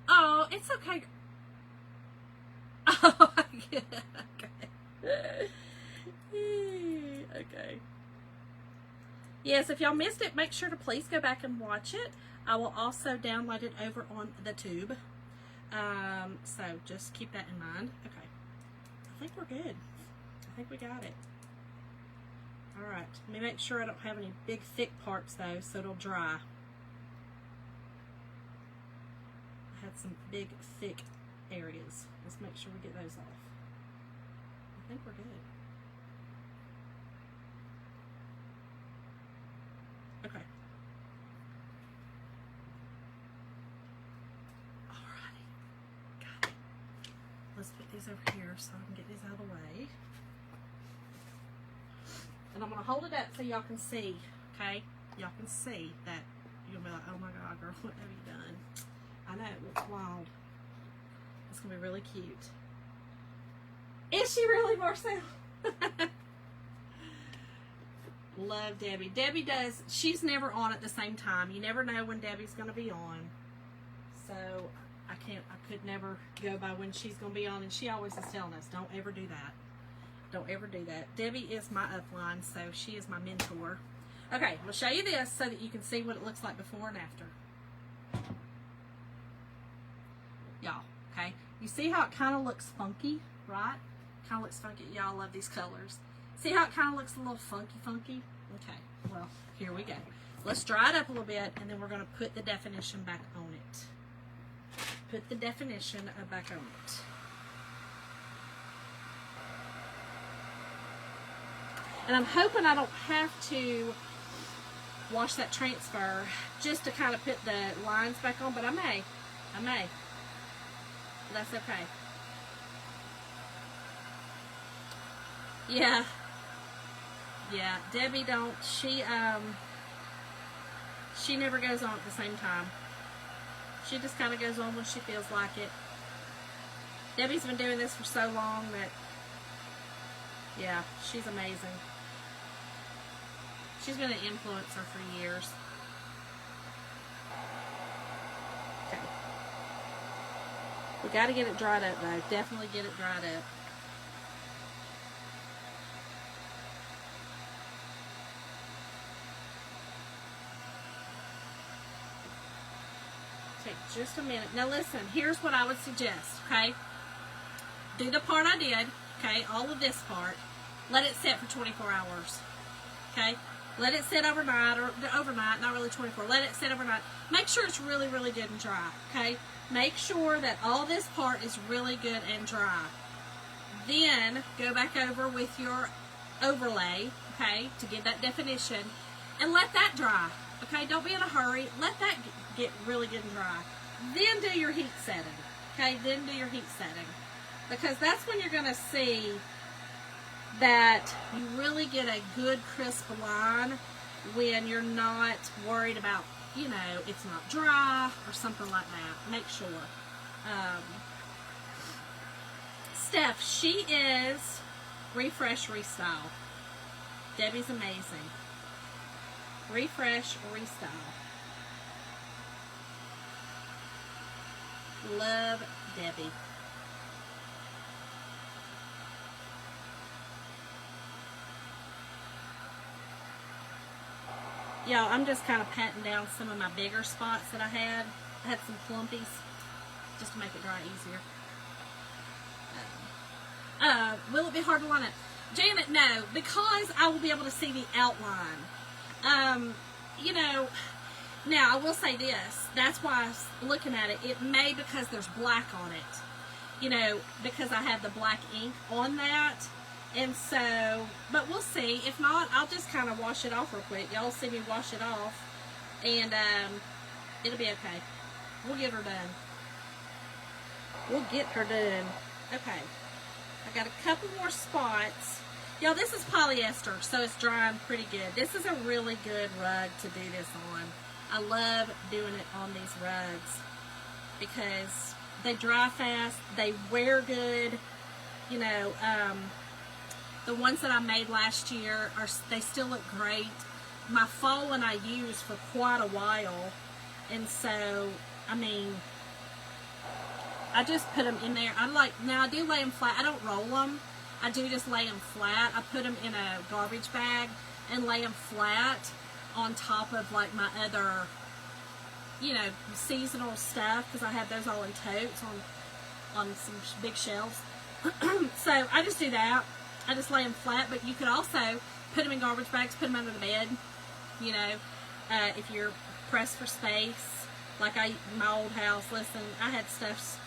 Oh, it's okay. Oh, yeah, okay. Okay. Yes, if y'all missed it, make sure to please go back and watch it. I will also download it over on the tube. So just keep that in mind. Okay. I think we're good. I think we got it. Alright. Let me make sure I don't have any big thick parts though, so it'll dry. I had some big thick areas. Let's make sure we get those off. I think we're good. Okay. Alrighty. Got it. Let's put these over here so I can get these out of the way. And I'm going to hold it up so y'all can see, okay? Y'all can see that. You're going to be like, oh my God, girl, what have you done? I know, it looks wild. It's going to be really cute. Is she really, Marcel? Love Debbie. Debbie does, she's never on at the same time. You never know when Debbie's going to be on. So I could never go by when she's going to be on. And she always is telling us, don't ever do that. Don't ever do that. Debbie is my upline, so she is my mentor. Okay, we'll show you this so that you can see what it looks like before and after. Y'all, okay? You see how it kind of looks funky, right? Kind of looks funky. Y'all love these colors. See how it kind of looks a little funky? Okay, well, here we go. Let's dry it up a little bit, and then we're going to put the definition back on it. Put the definition back on it. And I'm hoping I don't have to wash that transfer just to kind of put the lines back on, but I may. But that's okay. Yeah, Debbie don't, she never goes on at the same time. She just kind of goes on when she feels like it. Debbie's been doing this for so long that, yeah, she's amazing. She's been an influencer for years. Okay. We got to get it dried up, though. Definitely get it dried up. Take just a minute. Now listen, here's what I would suggest, okay? Do the part I did, okay? All of this part. Let it sit for 24 hours, okay? Let it sit overnight, or overnight, not really 24. Let it sit overnight. Make sure it's really, really good and dry, okay? Make sure that all this part is really good and dry. Then go back over with your overlay, okay, to get that definition, and let that dry, okay? Don't be in a hurry. Let that get really good and dry. Then do your heat setting, okay? Then do your heat setting, because that's when you're going to see that you really get a good crisp line when you're not worried about, you know, it's not dry or something like that. Make sure. Steph, she is Refresh Restyle. Debbie's amazing. Refresh Restyle. Love Debbie. Y'all, I'm just kind of patting down some of my bigger spots that I had. I had some clumpies just to make it dry easier. Will it be hard to line up? Janet, no, because I will be able to see the outline. You know, now I will say this. That's why I was looking at it. It may, because there's black on it. You know, because I have the black ink on that. And so, but we'll see. If not, I'll just kind of wash it off real quick. Y'all see me wash it off. And it'll be okay. We'll get her done. We'll get her done. Okay. I got a couple more spots. Y'all, this is polyester, so it's drying pretty good. This is a really good rug to do this on. I love doing it on these rugs because they dry fast. They wear good. You know, the ones that I made last year, they still look great. My fall one I used for quite a while. And so, I mean, I just put them in there. Now I do lay them flat. I don't roll them. I do just lay them flat. I put them in a garbage bag and lay them flat on top of like my other, you know, seasonal stuff, because I have those all in totes on some big shelves. So I just do that. I just lay them flat, but you could also put them in garbage bags, put them under the bed, you know, if you're pressed for space. Like my old house, listen, I had stuff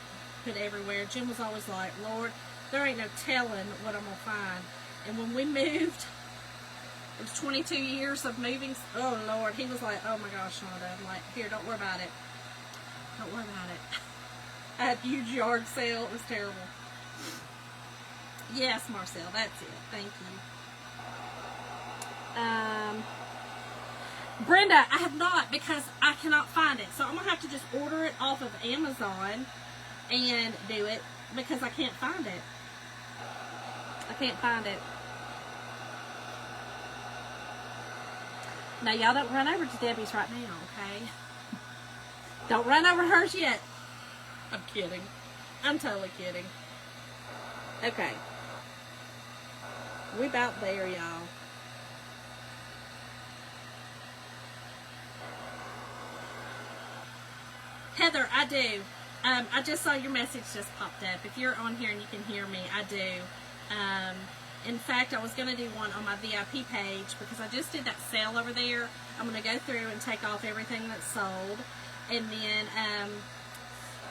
put everywhere. Jim was always like, Lord, there ain't no telling what I'm going to find. And when we moved, it was 22 years of moving. Oh, Lord, he was like, oh my gosh, Shonda. I'm like, here, don't worry about it. Don't worry about it. I had a huge yard sale. It was terrible. Yes, Marcel, that's it. Thank you. Brenda, I have not because I cannot find it. So I'm going to have to just order it off of Amazon and do it because I can't find it. I can't find it. Now, y'all don't run over to Debbie's right now, okay? Don't run over hers yet. I'm kidding. I'm totally kidding. Okay. We about there, y'all. Heather, I do. I just saw your message just popped up. If you're on here and you can hear me, I do. In fact, I was going to do one on my VIP page because I just did that sale over there. I'm going to go through and take off everything that's sold and then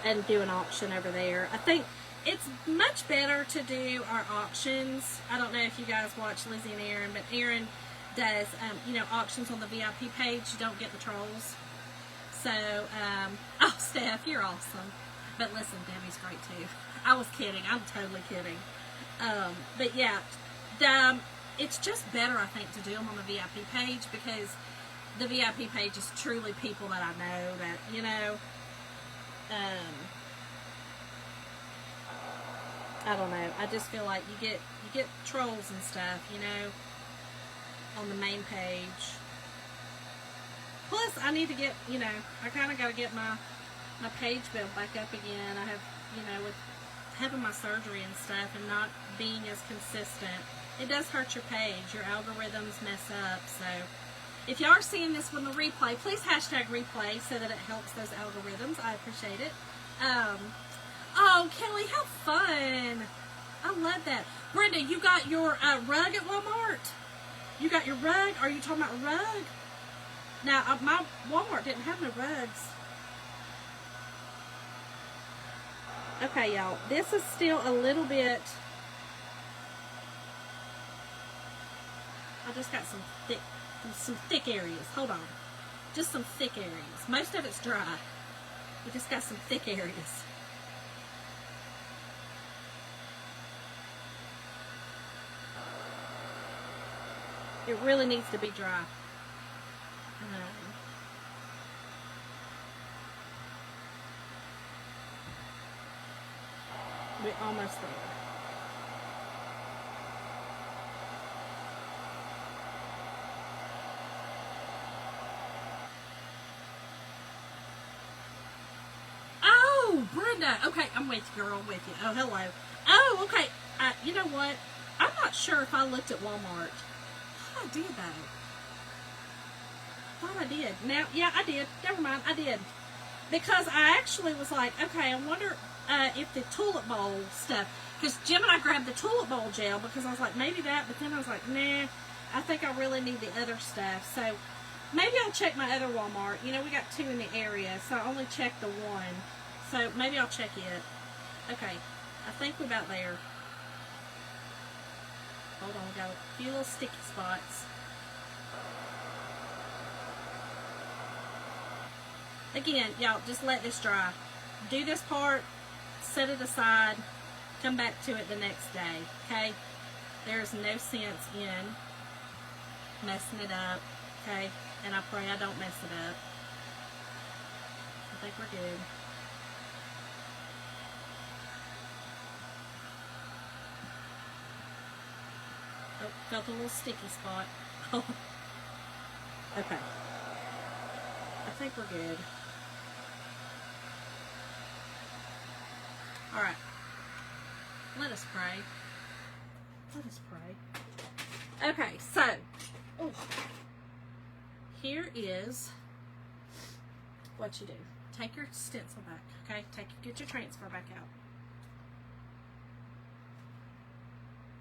and do an auction over there. I think it's much better to do our auctions. I don't know if you guys watch Lizzie and Aaron, but Aaron does, you know, auctions on the VIP page. You don't get the trolls. So, oh, Steph, you're awesome. But listen, Debbie's great too. I was kidding. I'm totally kidding. But yeah, it's just better, I think, to do them on the VIP page because the VIP page is truly people that I know that, you know, I don't know. I just feel like you get trolls and stuff, you know, on the main page. Plus, I need to get, you know, I kind of got to get my page built back up again. I have, you know, with having my surgery and stuff and not being as consistent, it does hurt your page. Your algorithms mess up. So, if you are seeing this from the replay, please hashtag replay so that it helps those algorithms. I appreciate it. Oh, Kelly, how fun. I love that. Brenda, you got your rug at Walmart? You got your rug? Are you talking about a rug? Now, my Walmart didn't have no rugs. Okay, y'all. This is still a little bit... I just got some thick areas. Hold on. Just some thick areas. Most of it's dry. We just got some thick areas. It really needs to be dry. We're almost there. Oh, Brenda. Okay, I'm with you, girl. I'm with you. Oh, hello. Oh, okay. You know what? I'm not sure if I looked at Walmart. I did, though. Thought I did. Now, yeah, I did. Never mind, I did. Because I actually was like, okay, I wonder if the tulip bowl stuff, because Jim and I grabbed the tulip bowl gel because I was like, maybe that, but then I was like, nah, I think I really need the other stuff. So maybe I'll check my other Walmart. You know, we got 2 in the area, so I only checked the one. So maybe I'll check it. Okay, I think we're about there. Hold on, we got a few little sticky spots. Again, y'all, just let this dry. Do this part, set it aside, come back to it the next day, okay? There's no sense in messing it up, okay? And I pray I don't mess it up. I think we're good. Oh, felt a little sticky spot. Okay. I think we're good. Alright. Let us pray. Let us pray. Okay, so here is what you do. Take your stencil back, okay? Get your transfer back out.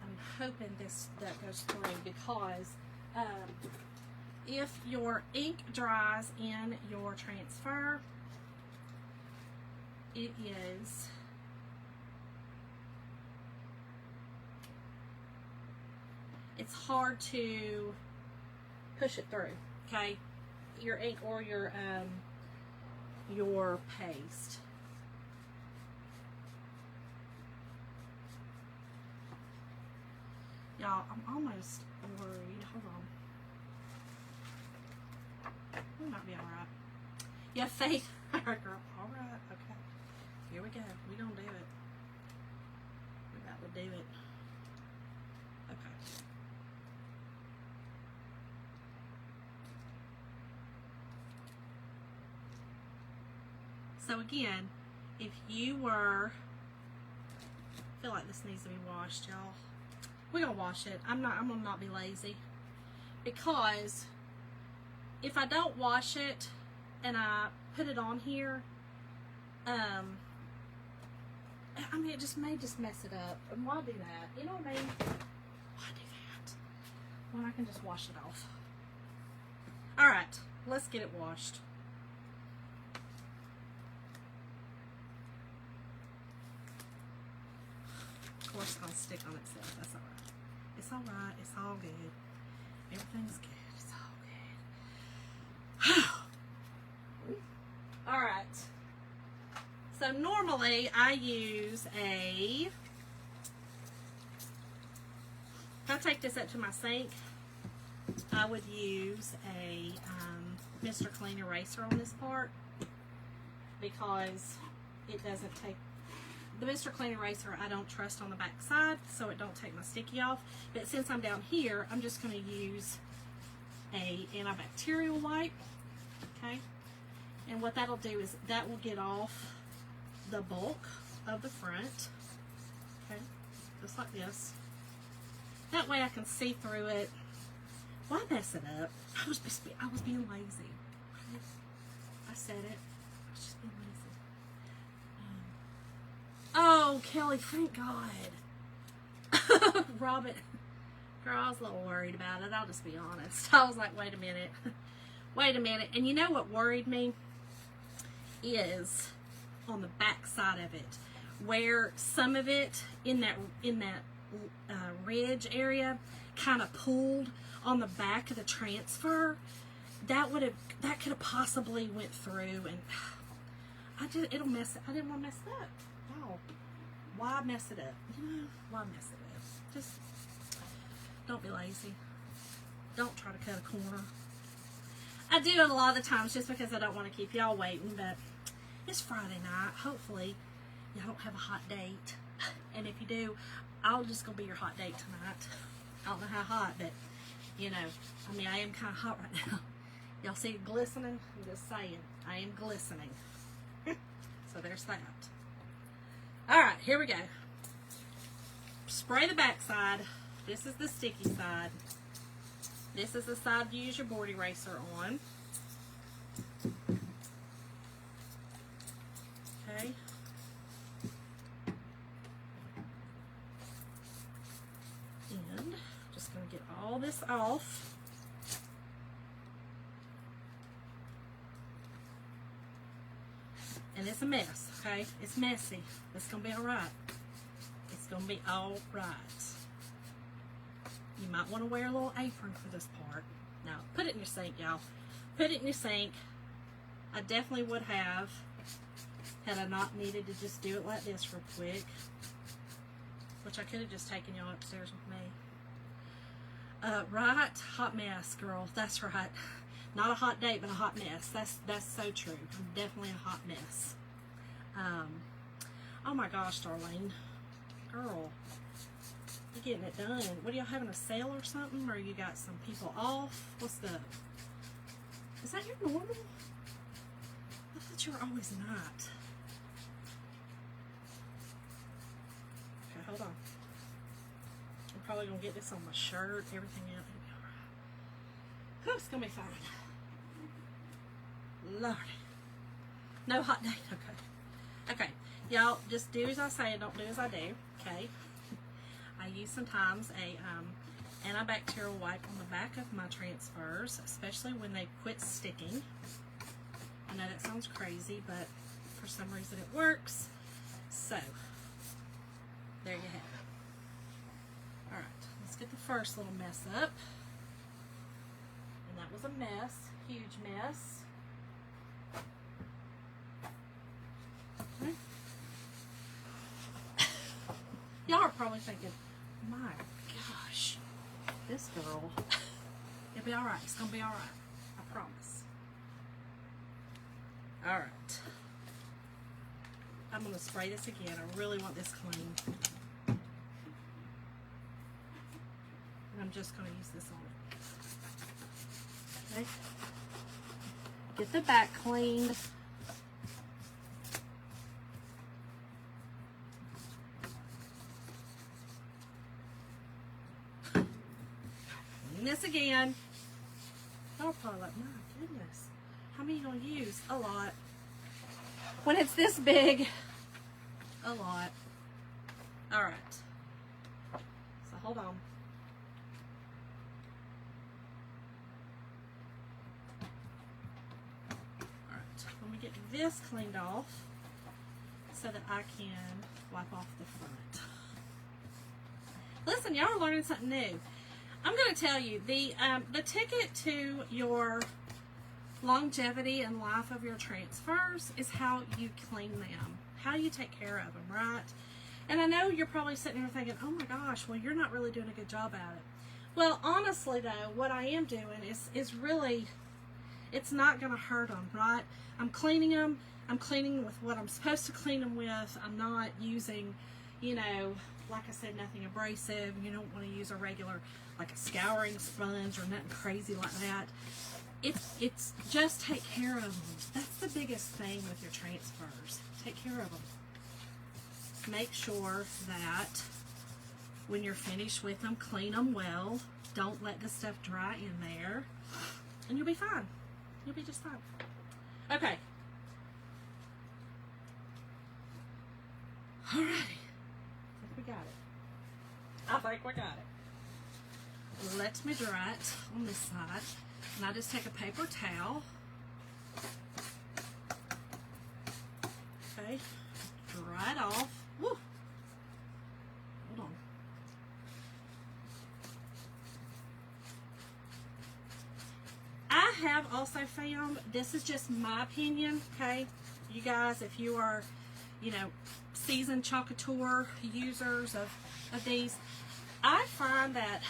I'm hoping that goes through because if your ink dries in your transfer, it's hard to push it through, okay? Your ink or your paste. Y'all, I'm almost worried. Hold on. You have faith. All right, girl. All right. Okay. Here we go. We're going to do it. We're about to do it. Okay. So again, if you were, I feel like this needs to be washed, y'all. We're gonna wash it. I'm gonna not be lazy, because if I don't wash it and I put it on here, I mean, it just may just mess it up. And why do that? You know what I mean? Why do that when I can just wash it off? All right, let's get it washed. Of course, it's gonna stick on itself. That's all right. It's all right. It's all good. Everything's good. It's all good. All right. So normally I use if I take this up to my sink, I would use a Mr. Clean eraser on this part, because it doesn't take. The Mr. Clean eraser I don't trust on the back side, so it don't take my sticky off. But since I'm down here, I'm just going to use a antibacterial wipe, okay? And what that'll do is that will get off the bulk of the front, okay? Just like this. That way I can see through it. Why mess it up? I was being lazy. I said it. I was just being lazy. Oh, Kelly, thank God. Robin, girl, I was a little worried about it. I'll just be honest. I was like, wait a minute. Wait a minute. And you know what worried me? Is on the back side of it, where some of it in that ridge area kind of pulled on the back of the transfer. That could have possibly went through, and it'll mess it. I didn't want to mess it up. Wow. Why mess it up? You know, why mess it up? Just don't be lazy. Don't try to cut a corner. I do it a lot of the times just because I don't want to keep y'all waiting, but it's Friday night. Hopefully y'all don't have a hot date. And if you do, I'll just gonna be your hot date tonight. I don't know how hot, but you know, I mean, I am kind of hot right now. Y'all see it glistening? I'm just saying, I am glistening. So there's that. Alright, here we go. Spray the back side. This is the sticky side. This is the side you use your board eraser on. Okay. And just going to get all this off. And it's a mess, okay? It's messy. It's going to be alright. It's going to be alright. You might want to wear a little apron for this part. Now, put it in your sink, y'all. Put it in your sink. I definitely would have, had I not needed to just do it like this real quick. Which I could have just taken y'all upstairs with me. Right? Hot mess, girl. That's right. Not a hot date, but a hot mess. That's so true. I'm definitely a hot mess. Oh my gosh, Darlene. Girl. You getting it done. What, are y'all having a sale or something? Or you got some people off? What's up? Is that your normal? I thought you were always not. Okay, hold on. I'm probably going to get this on my shirt, everything else. It'll be alright. Oh, it's going to be fine. Lordy. No hot date. Okay. Okay. Y'all, just do as I say and don't do as I do. Okay. I use sometimes a antibacterial wipe on the back of my transfers, especially when they quit sticking. I know that sounds crazy, but for some reason it works. So, there you have it. Alright, let's get the first little mess up. And that was a mess. Huge mess. Okay. Y'all are probably thinking, my gosh, this girl. It'll be alright. It's going to be alright. I promise. All right. I'm going to spray this again. I really want this clean. And I'm just going to use this on it. Okay. Get the back cleaned. Clean this again. Oh, probably like, my goodness. How many are you going to use? A lot. When it's this big, a lot. All right. So hold on. All right. Let me get this cleaned off so that I can wipe off the front. Listen, y'all are learning something new. I'm going to tell you, the ticket to your longevity and life of your transfers is how you clean them, how you take care of them, right? And I know you're probably sitting here thinking, oh my gosh, well, you're not really doing a good job at it. Well, honestly, though, what I am doing is really, it's not going to hurt them, right? I'm cleaning them. I'm cleaning with what I'm supposed to clean them with. I'm not using, you know, like I said, nothing abrasive. You don't want to use a regular, like a scouring sponge or nothing crazy like that. It's just take care of them. That's the biggest thing with your transfers. Take care of them. Make sure that when you're finished with them, clean them well. Don't let the stuff dry in there. And you'll be fine. You'll be just fine. Okay. Alrighty. I think we got it. I think we got it. Let me dry it on this side. And I just take a paper towel. Okay. Dry it off. Woo. Hold on. I have also found, this is just my opinion, okay? You guys, if you are, you know, seasoned Chocateur users of these, I find that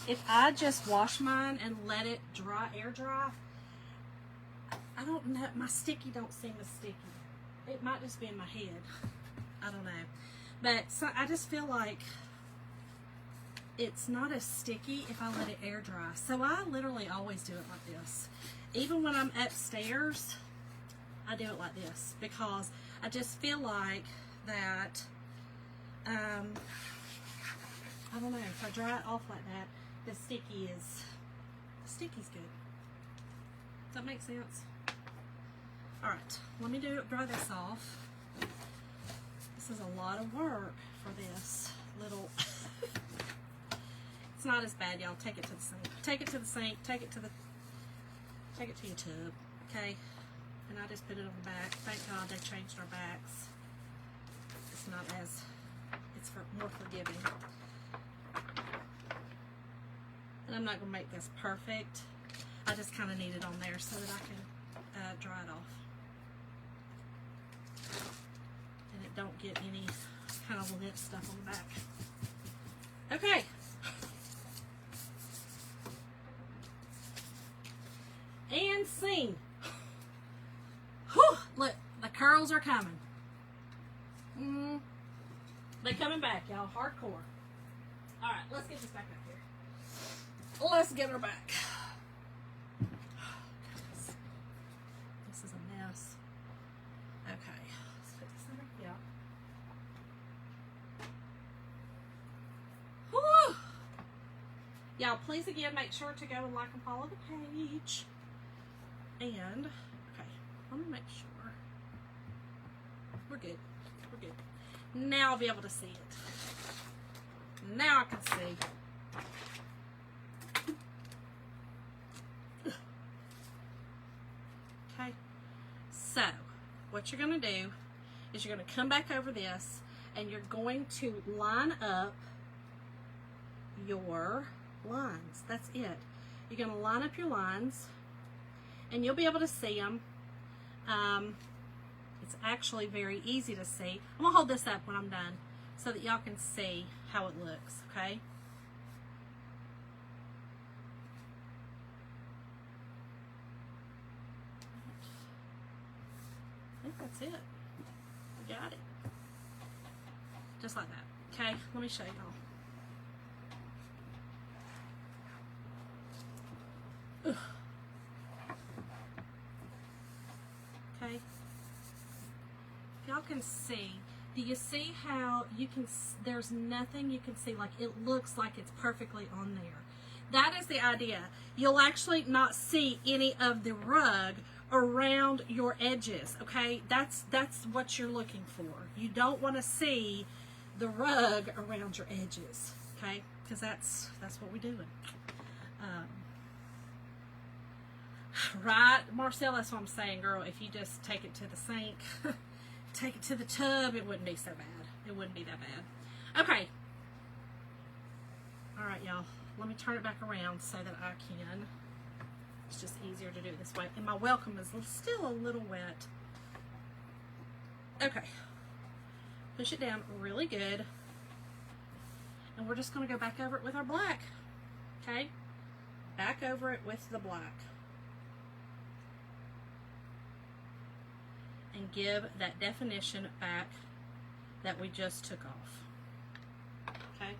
if I just wash mine and let it dry, air dry, I don't know, my sticky don't seem as sticky. It might just be in my head. I don't know. But so I just feel like it's not as sticky if I let it air dry. So I literally always do it like this. Even when I'm upstairs, I do it like this because I just feel like that, I don't know, if I dry it off like that, the sticky's good. Does that make sense? Alright, let me dry this off. This is a lot of work for this little, it's not as bad, y'all. Take it to the sink. Take it to the sink, take it to your tub, okay? And I just put it on the back. Thank God they changed our backs. It's not as, it's more forgiving. And I'm not going to make this perfect. I just kind of need it on there so that I can dry it off. And it don't get any kind of lint stuff on the back. Okay. And scene. Whew, look, the curls are coming. They're coming back, y'all. Hardcore. Alright, let's get this back up here. Let's get her back. This is a mess. Okay, let's put this over here. Whew. Y'all, please again make sure to go and like and follow the page. And, okay, let me make sure. We're good. We're good. Now I'll be able to see it. Now I can see. Okay. So, what you're going to do is you're going to come back over this and you're going to line up your lines. That's it. You're going to line up your lines and you'll be able to see them. It's actually very easy to see. I'm going to hold this up when I'm done so that y'all can see how it looks, okay? think that's it. We got it. Just like that. Okay, let me show y'all. Okay. Y'all can see. Do you see how you can, there's nothing you can see, like it looks like it's perfectly on there. That is the idea. You'll actually not see any of the rug around your edges, okay? That's what you're looking for. You don't want to see the rug around your edges, okay? Because that's what we're doing. Right, Marcel, that's what I'm saying, girl. If you just take it to the sink, take it to the tub, it wouldn't be so bad. It wouldn't be that bad. Okay. All right, y'all. Let me turn it back around so that I can. It's just easier to do it this way. And my welcome is still a little wet. Okay. Push it down really good. And we're just going to go back over it with our black. Okay? Back over it with the black. And give that definition back that we just took off. Okay?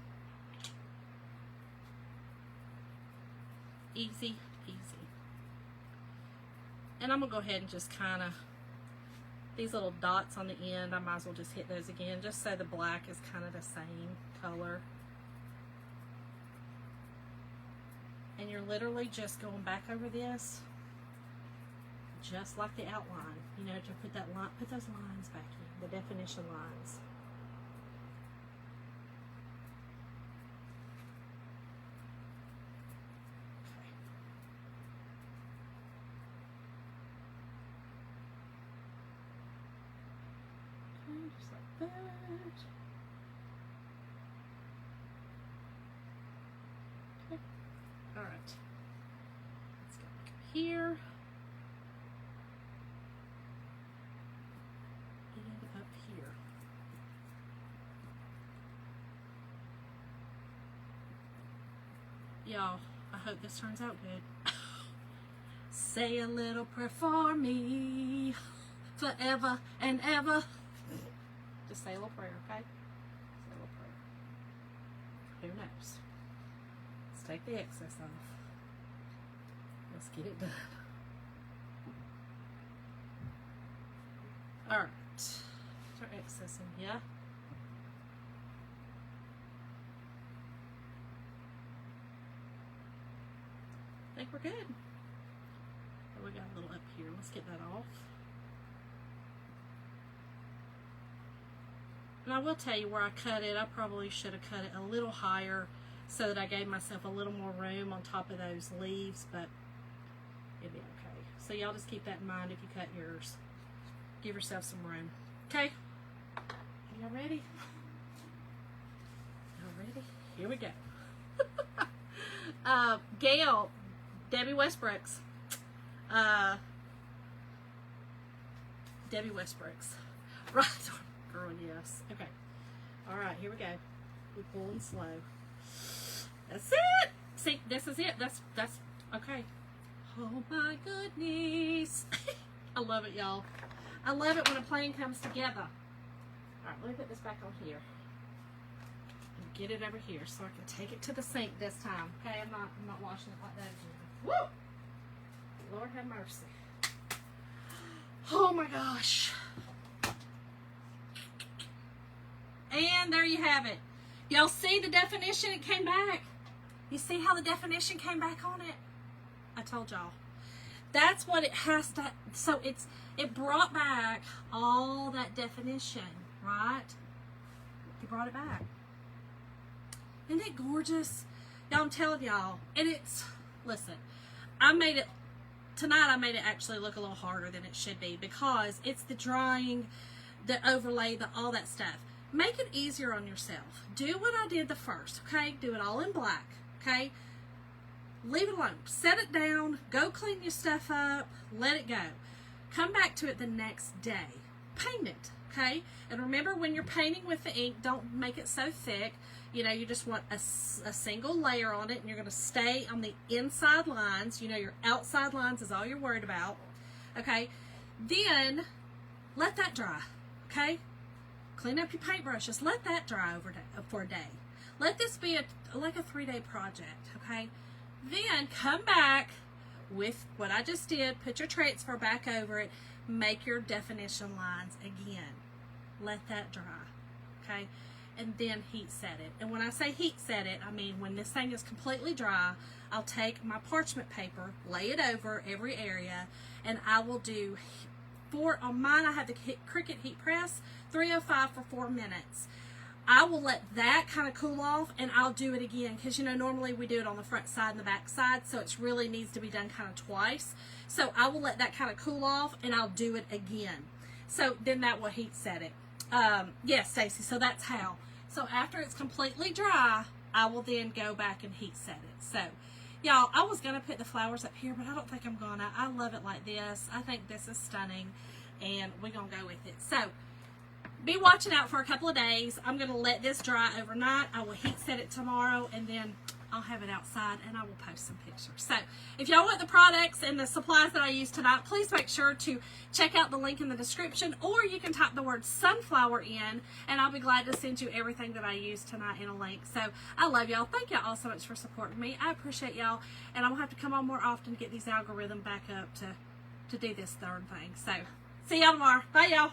Easy, easy. And I'm going to go ahead and just kind of, these little dots on the end, I might as well just hit those again, just so the black is kind of the same color. And you're literally just going back over this, just like the outline, you know, to put that line, put those lines back in, the definition lines. Okay, just like that. Okay, all right. Let's go back up here. Up here. Y'all, I hope this turns out good. Say a little prayer for me forever and ever. Just say a little prayer, okay? Say a little prayer. Who knows? Let's take the excess off. Let's get it done. Alright. Our excess in here. I think we're good. Oh, we got a little up here. Let's get that off. And I will tell you where I cut it. I probably should have cut it a little higher so that I gave myself a little more room on top of those leaves, but it'll be okay. So y'all just keep that in mind if you cut yours. Give yourself some room. Okay? Y'all ready? Y'all ready? Here we go. Gail, Debbie Westbrooks. Debbie Westbrooks. Right. Girl, yes. Okay. All right, here we go. We're pulling slow. That's it. See, this is it. That's okay. Oh my goodness. I love it, y'all. I love it when a plan comes together. All right, let me put this back on here. And get it over here so I can take it to the sink this time. Okay, I'm not washing it like that again. Woo! Lord have mercy. Oh my gosh. And there you have it. Y'all see the definition? It came back. You see how the definition came back on it? I told y'all. That's what it has to, so it brought back all that definition, right? It brought it back. Isn't it gorgeous? Y'all, I'm telling y'all. And it's, listen, tonight I made it actually look a little harder than it should be because it's the drawing, the overlay, all that stuff. Make it easier on yourself. Do what I did the first, okay? Do it all in black, okay? Leave it alone. Set it down. Go clean your stuff up. Let it go. Come back to it the next day. Paint it, okay? And remember, when you're painting with the ink, don't make it so thick. You know, you just want a single layer on it, and you're going to stay on the inside lines. You know, your outside lines is all you're worried about, okay? Then let that dry, okay? Clean up your paintbrushes. Let that dry for a day. Let this be like a 3-day project, okay? Then come back with what I just did. Put your transfer back over it. Make your definition lines again. Let that dry, okay? And then heat set it. And when I say heat set it, I mean when this thing is completely dry, I'll take my parchment paper, lay it over every area, and I will do on mine I have the Cricut heat press, 305 for 4 minutes. I will let that kind of cool off, and I'll do it again because, you know, normally we do it on the front side and the back side, so it really needs to be done kind of twice. So I will let that kind of cool off, and I'll do it again. So then that will heat set it. Yes, Stacy, so that's how. So after it's completely dry, I will then go back and heat set it. So, y'all, I was going to put the flowers up here, but I don't think I'm going to. I love it like this. I think this is stunning, and we're going to go with it. So, be watching out for a couple of days. I'm going to let this dry overnight. I will heat set it tomorrow, and then I'll have it outside, and I will post some pictures. So, if y'all want the products and the supplies that I used tonight, please make sure to check out the link in the description, or you can type the word sunflower in, and I'll be glad to send you everything that I used tonight in a link. So, I love y'all. Thank y'all all so much for supporting me. I appreciate y'all, and I'm going to have to come on more often to get these algorithms back up to do this third thing. So, see y'all tomorrow. Bye, y'all.